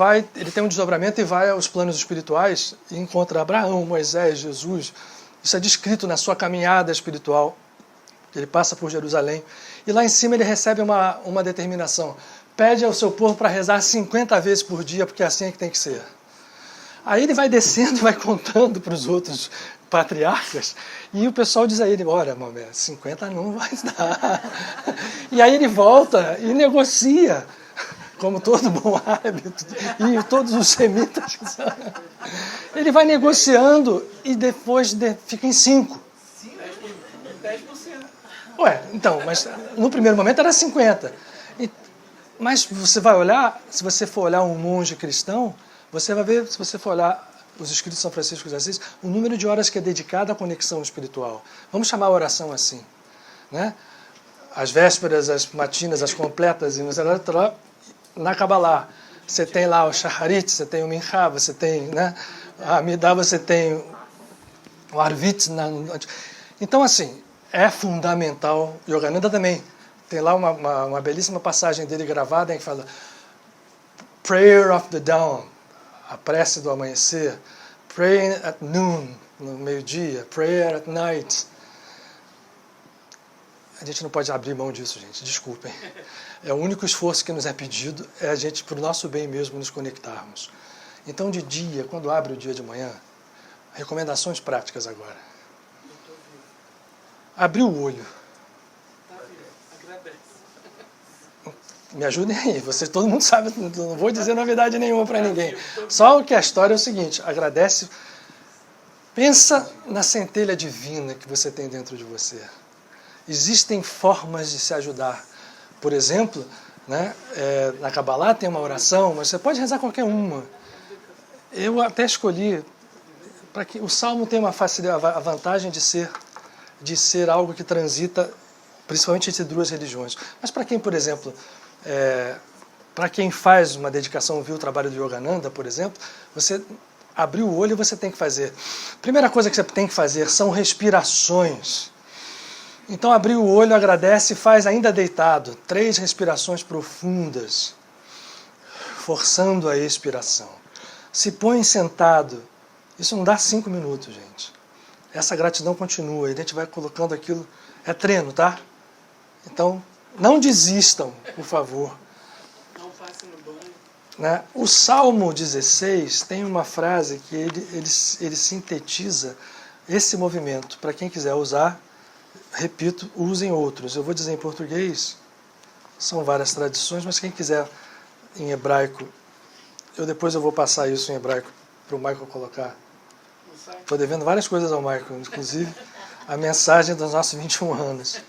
tem um desdobramento e vai aos planos espirituais e encontra Abraão, Moisés, Jesus. Isso é descrito na sua caminhada espiritual. Ele passa por Jerusalém e lá em cima ele recebe uma determinação. Pede ao seu povo para rezar 50 vezes por dia, porque é assim que tem que ser. Aí ele vai descendo e vai contando para os outros patriarcas, e o pessoal diz a ele, olha, Maomé, 50 não vai dar. E aí ele volta e negocia, como todo bom árabe, e todos os semitas. Ele vai negociando e depois fica em 5. 10%. Ué, então, mas no primeiro momento era 50. Mas você vai olhar, se você for olhar um monge cristão, você vai ver, se você for olhar os escritos de São Francisco de Assis, o número de horas que é dedicado à conexão espiritual. Vamos chamar a oração assim, né? As vésperas, as matinas, as completas, e na Kabbalah, você tem lá o Shacharit, você tem o Mincha, você tem, né, a Amidah, você tem o Arvit. Então, assim, é fundamental. Yogananda também tem lá uma belíssima passagem dele gravada em que fala Prayer of the Dawn, a prece do amanhecer, prayer at noon, no meio-dia, prayer at night. A gente não pode abrir mão disso, gente, desculpem. É o único esforço que nos é pedido, é a gente, para o nosso bem mesmo, nos conectarmos. Então, de dia, quando abre o dia de manhã, recomendações práticas agora. Abrir o olho. Me ajudem aí, todo mundo sabe, não vou dizer novidade nenhuma para ninguém. Só que a história é o seguinte, agradece, pensa na centelha divina que você tem dentro de você. Existem formas de se ajudar. Por exemplo, né, na Kabbalah tem uma oração, mas você pode rezar qualquer uma. Eu até escolhi, para que o Salmo tenha a vantagem de ser algo que transita, principalmente entre duas religiões. Mas para quem, por exemplo... para quem faz uma dedicação, viu o trabalho do Yogananda, por exemplo, você abrir o olho e você tem que fazer. Primeira coisa que você tem que fazer são respirações. Então, abrir o olho, agradece e faz ainda deitado 3 respirações profundas, forçando a expiração. Se põe sentado. Isso não dá 5 minutos, gente. Essa gratidão continua, e a gente vai colocando aquilo. É treino, tá? Então, não desistam, por favor. Não passe no banho. Né? O Salmo 16 tem uma frase que ele sintetiza esse movimento. Para quem quiser usar, repito, usem outros. Eu vou dizer em português. São várias tradições, mas quem quiser em hebraico, depois eu vou passar isso em hebraico para o Michael colocar. Estou devendo várias coisas ao Michael, inclusive a mensagem dos nossos 21 anos.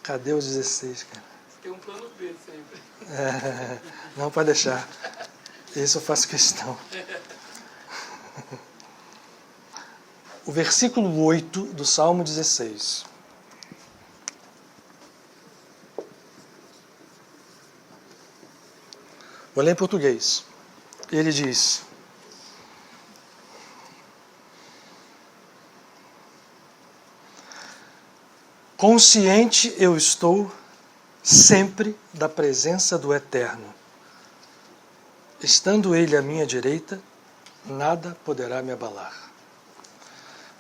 Cadê os 16, cara? Tem um plano B sempre. Não, pode deixar. Isso eu faço questão. O versículo 8 do Salmo 16. Vou ler em português. Ele diz: consciente eu estou sempre da presença do Eterno. Estando Ele à minha direita, nada poderá me abalar.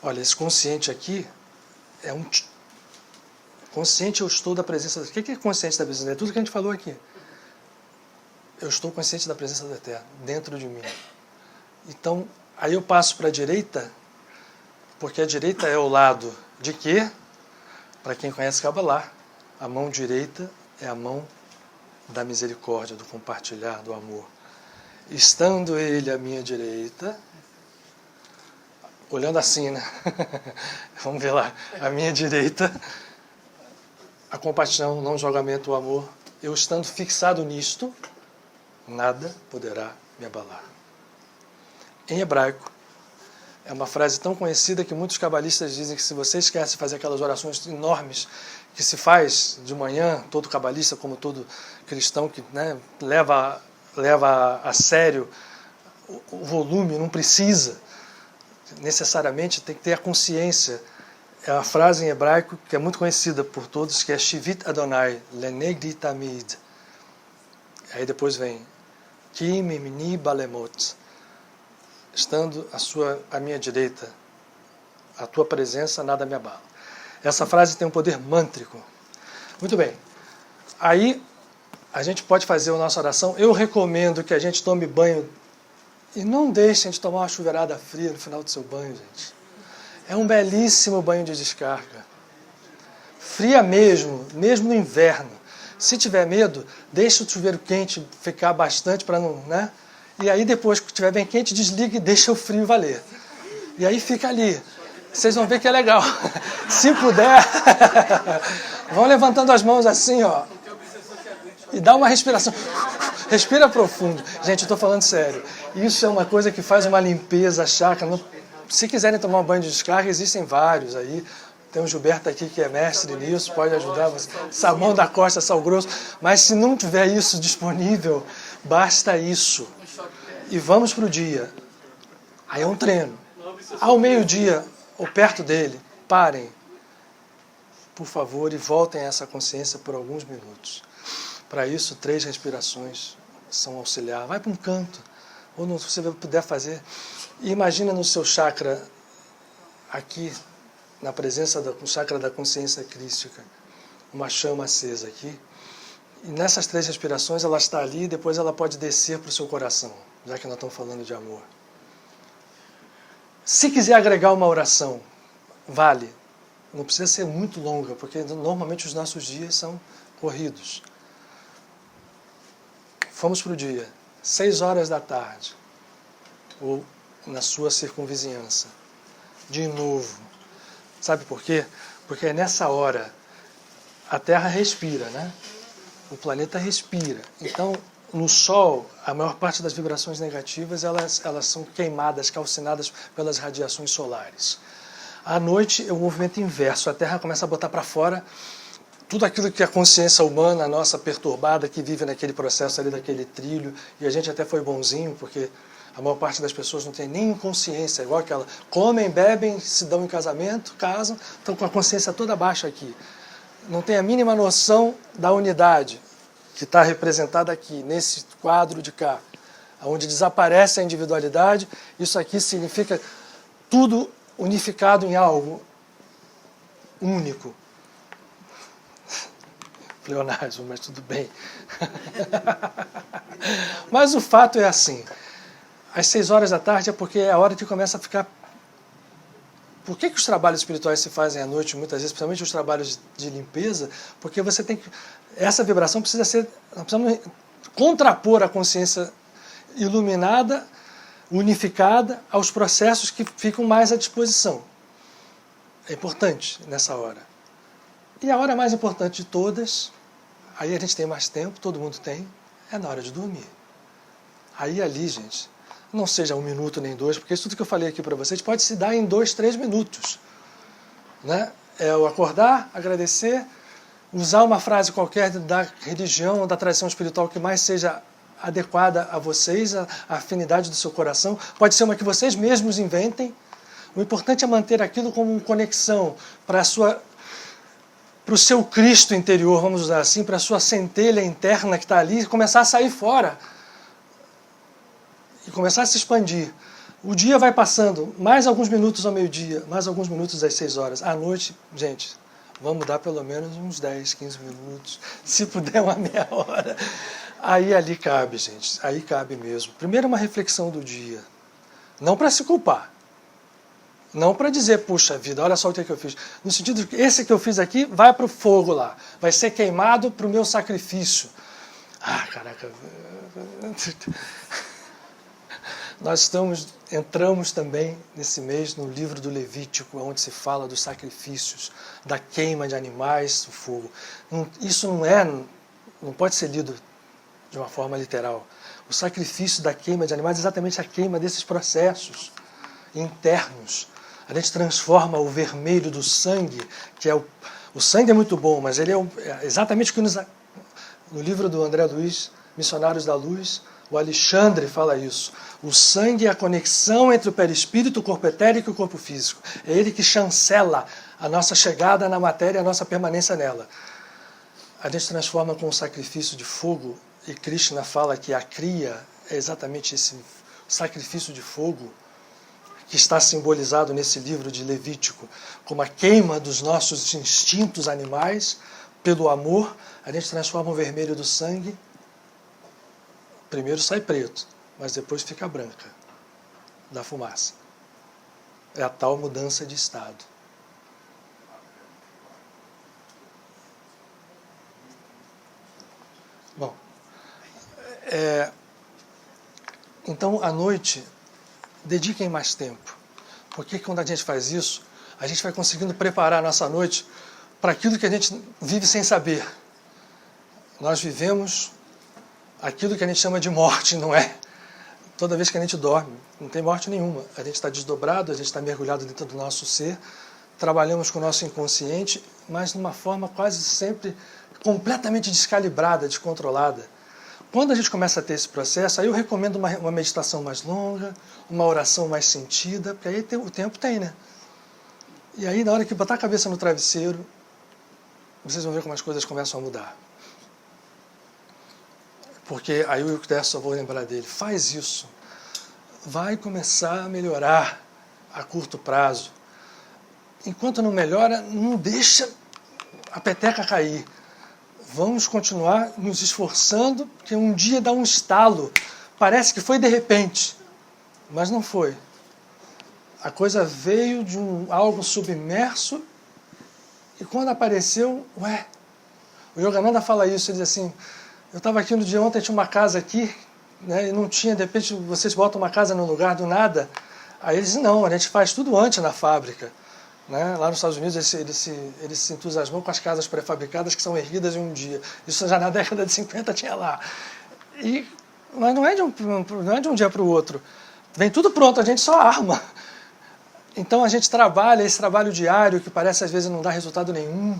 Olha, esse consciente aqui é um... Consciente eu estou da presença... O que é consciente da presença? É tudo que a gente falou aqui. Eu estou consciente da presença do Eterno dentro de mim. Então, aí eu passo para a direita, porque a direita é o lado de quê? Para quem conhece Kabbalah, a mão direita é a mão da misericórdia, do compartilhar, do amor. Estando Ele à minha direita, olhando assim, né? Vamos ver lá. À minha direita, a compaixão, não o julgamento, o amor. Eu estando fixado nisto, nada poderá me abalar. Em hebraico, é uma frase tão conhecida que muitos cabalistas dizem que se você esquece de fazer aquelas orações enormes que se faz de manhã, todo cabalista, como todo cristão que, né, leva a sério o volume, não precisa necessariamente, tem que ter a consciência. É uma frase em hebraico que é muito conhecida por todos, que é Shivit Adonai Lenegdi Tamid. Aí depois vem Ki Mimni Balemot. Estando à minha direita, a tua presença nada me abala. Essa frase tem um poder mântrico. Muito bem. Aí a gente pode fazer a nossa oração. Eu recomendo que a gente tome banho e não deixem de tomar uma chuveirada fria no final do seu banho, gente. É um belíssimo banho de descarga. Fria mesmo no inverno. Se tiver medo, deixa o chuveiro quente ficar bastante para não, né? E aí depois que estiver bem quente, desliga e deixa o frio valer. E aí fica ali. Vocês vão ver que é legal. Se puder, vão levantando as mãos assim, ó. E dá uma respiração. Respira profundo. Gente, eu estou falando sério. Isso é uma coisa que faz uma limpeza chácara. Se quiserem tomar um banho de descarga, existem vários aí. Tem o Gilberto aqui que é mestre nisso, pode ajudar você. Salmão da Costa, Sal Grosso. Mas se não tiver isso disponível, basta isso. E vamos para o dia. Aí é um treino. Ao meio-dia, ou perto dele, parem, por favor, e voltem a essa consciência por alguns minutos. Para isso, 3 respirações são auxiliar. Vai para um canto, ou se você puder fazer. E imagina no seu chakra, aqui, na presença do chakra da consciência crística, uma chama acesa aqui. E nessas 3 respirações, ela está ali e depois ela pode descer para o seu coração, já que nós estamos falando de amor. Se quiser agregar uma oração, vale. Não precisa ser muito longa, porque normalmente os nossos dias são corridos. Vamos para o dia. 6 horas da tarde. Ou na sua circunvizinhança. De novo. Sabe por quê? Porque é nessa hora a Terra respira, né? O planeta respira. Então, no Sol, a maior parte das vibrações negativas elas são queimadas, calcinadas pelas radiações solares. À noite é o movimento inverso. A Terra começa a botar para fora tudo aquilo que a consciência humana, a nossa perturbada, que vive naquele processo ali, daquele trilho. E a gente até foi bonzinho, porque a maior parte das pessoas não tem nem consciência, igual aquela. Comem, bebem, se dão em casamento, casam, estão com a consciência toda baixa aqui. Não tem a mínima noção da unidade que está representada aqui, nesse quadro de cá, onde desaparece a individualidade. Isso aqui significa tudo unificado em algo único. Pleonasmo, mas tudo bem. Mas o fato é assim, às 6 horas da tarde é porque é a hora que começa a ficar Por que os trabalhos espirituais se fazem à noite, muitas vezes, principalmente os trabalhos de limpeza? Porque você tem que... Essa vibração precisa ser... Nós precisamos contrapor a consciência iluminada, unificada, aos processos que ficam mais à disposição. É importante nessa hora. E a hora mais importante de todas, aí a gente tem mais tempo, todo mundo tem, é na hora de dormir. Aí ali, gente, não seja 1 minuto nem 2, porque isso tudo que eu falei aqui para vocês pode se dar em 2, 3 minutos. Né? É o acordar, agradecer, usar uma frase qualquer da religião ou da tradição espiritual que mais seja adequada a vocês, a afinidade do seu coração. Pode ser uma que vocês mesmos inventem. O importante é manter aquilo como conexão para o seu Cristo interior, vamos usar assim, para a sua centelha interna que está ali, e começar a sair fora. E começar a se expandir. O dia vai passando, mais alguns minutos ao meio-dia, mais alguns minutos às 6 horas. À noite, gente, vamos dar pelo menos uns 10, 15 minutos. Se puder, uma meia hora. Aí ali cabe, gente. Aí cabe mesmo. Primeiro, uma reflexão do dia. Não para se culpar. Não para dizer, puxa vida, olha só o que eu fiz. No sentido de que esse que eu fiz aqui vai para o fogo lá. Vai ser queimado para o meu sacrifício. Ah, caraca. Nós entramos também nesse mês no livro do Levítico, onde se fala dos sacrifícios, da queima de animais, do fogo. Isso não pode ser lido de uma forma literal. O sacrifício da queima de animais é exatamente a queima desses processos internos. A gente transforma o vermelho do sangue, que é o sangue é muito bom, mas ele é exatamente o que no livro do André Luiz, Missionários da Luz, o Alexandre fala isso. O sangue é a conexão entre o perispírito, o corpo etérico e o corpo físico. É ele que chancela a nossa chegada na matéria e a nossa permanência nela. A gente transforma com o sacrifício de fogo, e Krishna fala que a cria é exatamente esse sacrifício de fogo que está simbolizado nesse livro de Levítico, como a queima dos nossos instintos animais pelo amor. A gente transforma o vermelho do sangue. Primeiro sai preto, mas depois fica branca da fumaça. É a tal mudança de estado. Bom, então à noite, dediquem mais tempo. Porque quando a gente faz isso, a gente vai conseguindo preparar a nossa noite para aquilo que a gente vive sem saber. Nós vivemos aquilo que a gente chama de morte, não é? Toda vez que a gente dorme, não tem morte nenhuma. A gente está desdobrado, a gente está mergulhado dentro do nosso ser, trabalhamos com o nosso inconsciente, mas de uma forma quase sempre completamente descalibrada, descontrolada. Quando a gente começa a ter esse processo, aí eu recomendo uma meditação mais longa, uma oração mais sentida, porque aí o tempo tem, né? E aí, na hora que botar a cabeça no travesseiro, vocês vão ver como as coisas começam a mudar. Porque aí eu só vou lembrar dele. Faz isso. Vai começar a melhorar a curto prazo. Enquanto não melhora, não deixa a peteca cair. Vamos continuar nos esforçando, porque um dia dá um estalo. Parece que foi de repente, mas não foi. A coisa veio de algo submerso e quando apareceu, o Yogananda fala isso, ele diz assim, eu estava aqui no dia ontem, tinha uma casa aqui, né, e não tinha, de repente vocês botam uma casa no lugar do nada. Aí ele diz, não, a gente faz tudo antes na fábrica. Né? Lá nos Estados Unidos ele se entusiasmou com as casas pré-fabricadas que são erguidas em um dia. Isso já na década de 50 tinha lá. Mas não é de um dia para o outro. Vem tudo pronto, a gente só arma. Então a gente trabalha esse trabalho diário que parece às vezes não dar resultado nenhum.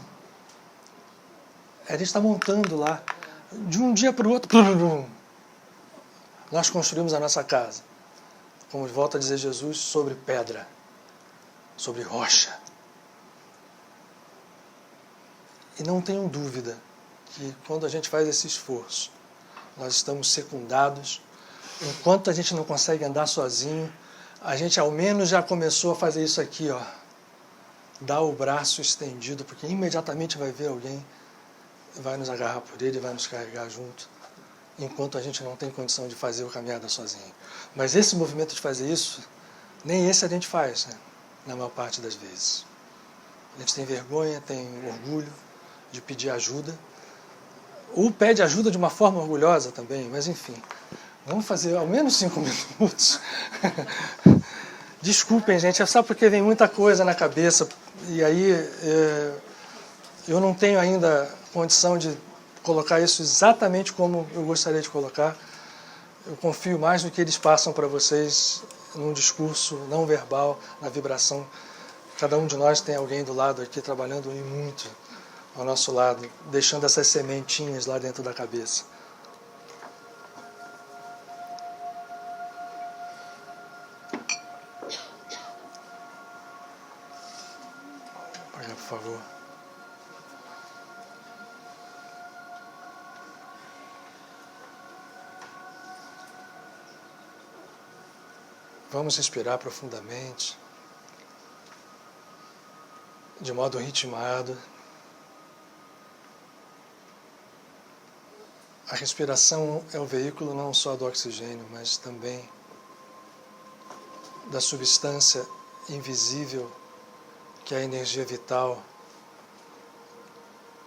A gente está montando lá. De um dia para o outro, nós construímos a nossa casa. Como volta a dizer Jesus, sobre pedra. Sobre rocha. E não tenham dúvida que quando a gente faz esse esforço, nós estamos secundados. Enquanto a gente não consegue andar sozinho, a gente ao menos já começou a fazer isso aqui, ó. Dar o braço estendido, porque imediatamente vai ver alguém, vai nos agarrar por ele, vai nos carregar junto, enquanto a gente não tem condição de fazer o caminhada sozinho. Mas esse movimento de fazer isso, nem esse a gente faz, né? na maior parte das vezes. A gente tem vergonha, tem orgulho de pedir ajuda, ou pede ajuda de uma forma orgulhosa também, mas enfim, vamos fazer ao menos 5 minutos. Desculpem, gente, é só porque vem muita coisa na cabeça, e aí eu não tenho ainda condição de colocar isso exatamente como eu gostaria de colocar. Eu confio mais no que eles passam para vocês num discurso não verbal, na vibração. Cada um de nós tem alguém do lado aqui trabalhando e muito ao nosso lado, deixando essas sementinhas lá dentro da cabeça. Apagar, por favor. Vamos respirar profundamente, de modo ritmado. A respiração é o veículo não só do oxigênio, mas também da substância invisível, que é a energia vital,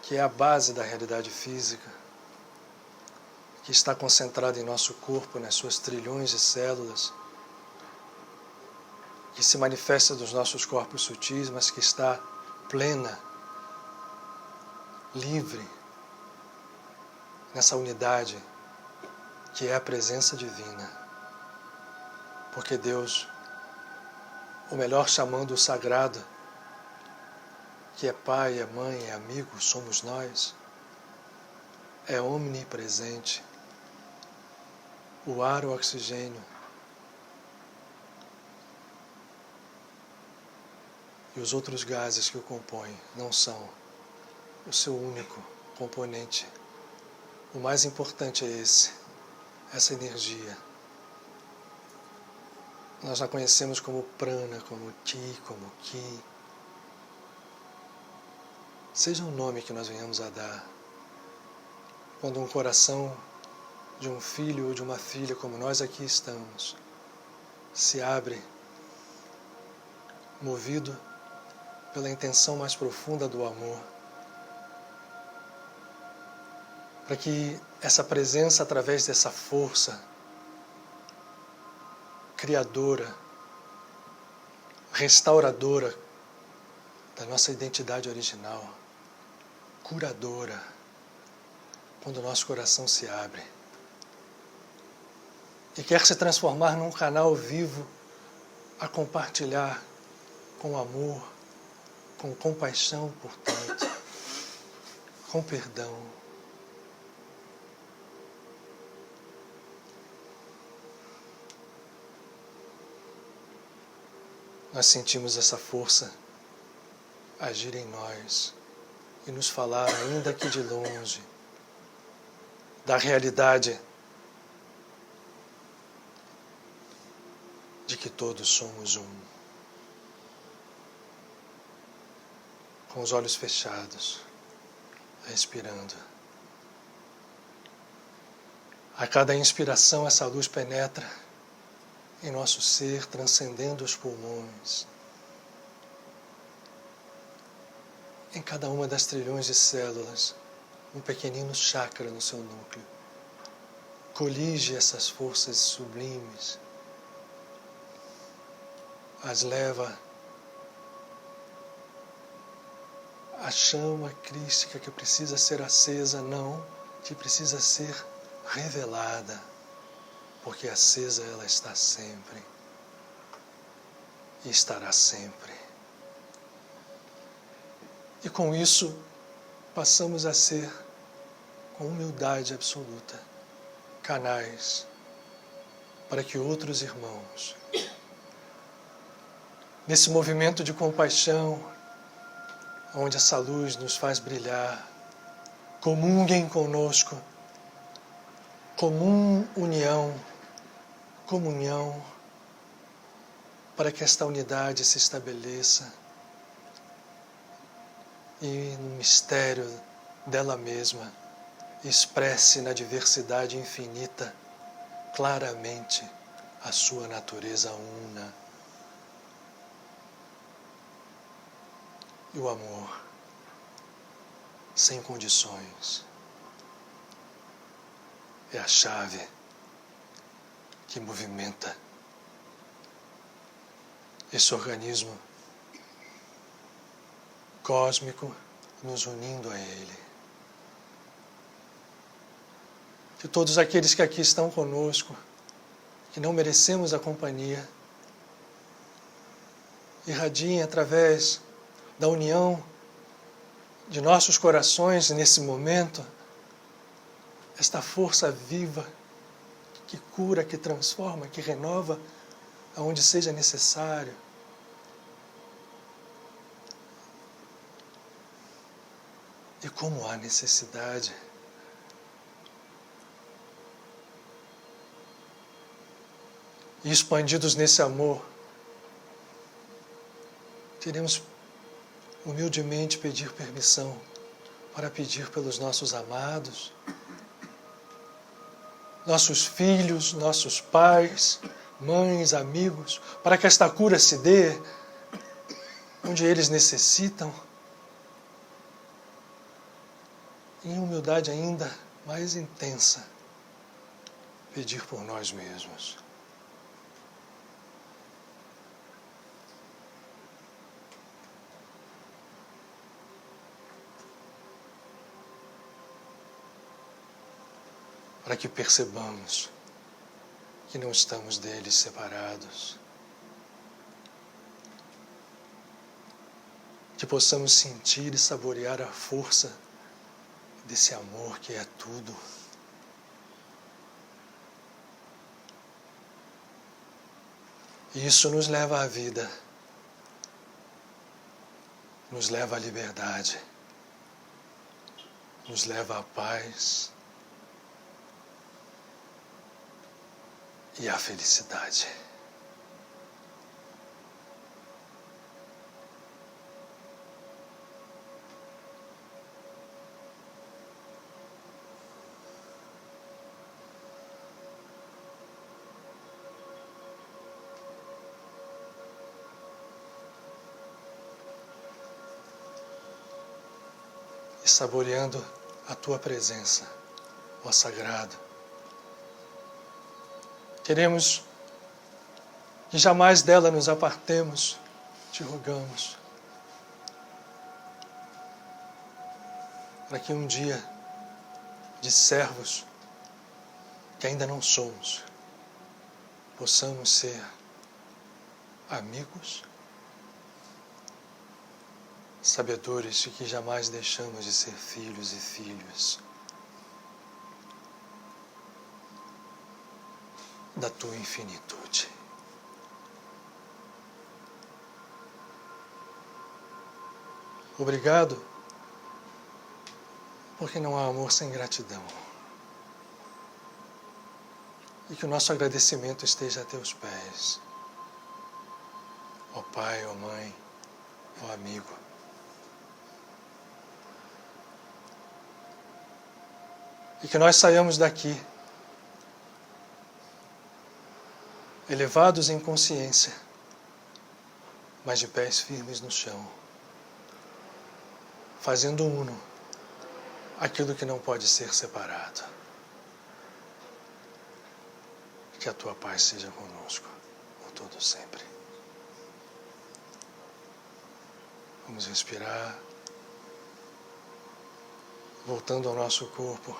que é a base da realidade física, que está concentrada em nosso corpo, nas suas trilhões de células, que se manifesta dos nossos corpos sutis, mas que está plena, livre, nessa unidade que é a presença divina. Porque Deus, ou melhor chamando o sagrado, que é pai, é mãe, é amigo, somos nós, é omnipresente. O ar, o oxigênio, e os outros gases que o compõem não são o seu único componente. O mais importante é essa energia. Nós já conhecemos como prana, como ti, como ki. Seja o nome que nós venhamos a dar. Quando um coração de um filho ou de uma filha, como nós aqui estamos, se abre, movido pela intenção mais profunda do amor, para que essa presença, através dessa força criadora, restauradora da nossa identidade original, curadora, quando o nosso coração se abre e quer se transformar num canal vivo a compartilhar com amor, com compaixão, portanto, com perdão. Nós sentimos essa força agir em nós e nos falar, ainda que de longe, da realidade de que todos somos um. Com os olhos fechados, respirando. A cada inspiração, essa luz penetra em nosso ser, transcendendo os pulmões. Em cada uma das trilhões de células, um pequenino chakra no seu núcleo. Colige essas forças sublimes, as leva à chama crística que precisa ser acesa, não, que precisa ser revelada, porque acesa ela está sempre e estará sempre. E com isso passamos a ser, com humildade absoluta, canais para que outros irmãos, nesse movimento de compaixão, onde essa luz nos faz brilhar, comunguem conosco, comunhão, para que esta unidade se estabeleça e no mistério dela mesma expresse na diversidade infinita claramente a sua natureza una. E o amor, sem condições, é a chave que movimenta esse organismo cósmico, nos unindo a Ele. Que todos aqueles que aqui estão conosco, que não merecemos a companhia, irradiem através da união de nossos corações nesse momento, esta força viva que cura, que transforma, que renova aonde seja necessário. E como há necessidade, e expandidos nesse amor, queremos humildemente pedir permissão para pedir pelos nossos amados, nossos filhos, nossos pais, mães, amigos, para que esta cura se dê onde eles necessitam, em humildade ainda mais intensa, pedir por nós mesmos. Para que percebamos que não estamos deles separados, que possamos sentir e saborear a força desse amor que é tudo. E isso nos leva à vida, nos leva à liberdade, nos leva à paz e à felicidade. E saboreando a Tua presença, ó Sagrado, queremos que jamais dela nos apartemos, te rogamos, para que um dia, de servos que ainda não somos, possamos ser amigos, sabedores de que jamais deixamos de ser filhos e filhas da Tua infinitude. Obrigado, porque não há amor sem gratidão. E que o nosso agradecimento esteja a Teus pés, ó Pai, ó Mãe, ó amigo. E que nós saiamos daqui elevados em consciência, mas de pés firmes no chão, fazendo uno aquilo que não pode ser separado. Que a Tua paz seja conosco, por todo sempre. Vamos respirar, voltando ao nosso corpo.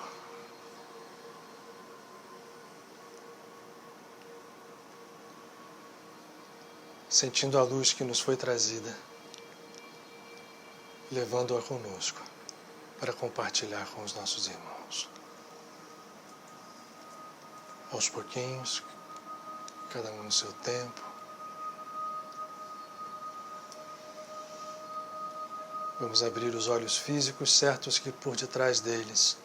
Sentindo a luz que nos foi trazida, levando-a conosco para compartilhar com os nossos irmãos. Aos pouquinhos, cada um no seu tempo, vamos abrir os olhos físicos, certos que por detrás deles,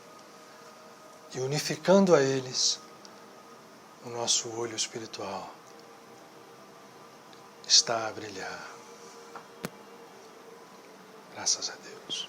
e unificando a eles, o nosso olho espiritual está a brilhar. Graças a Deus.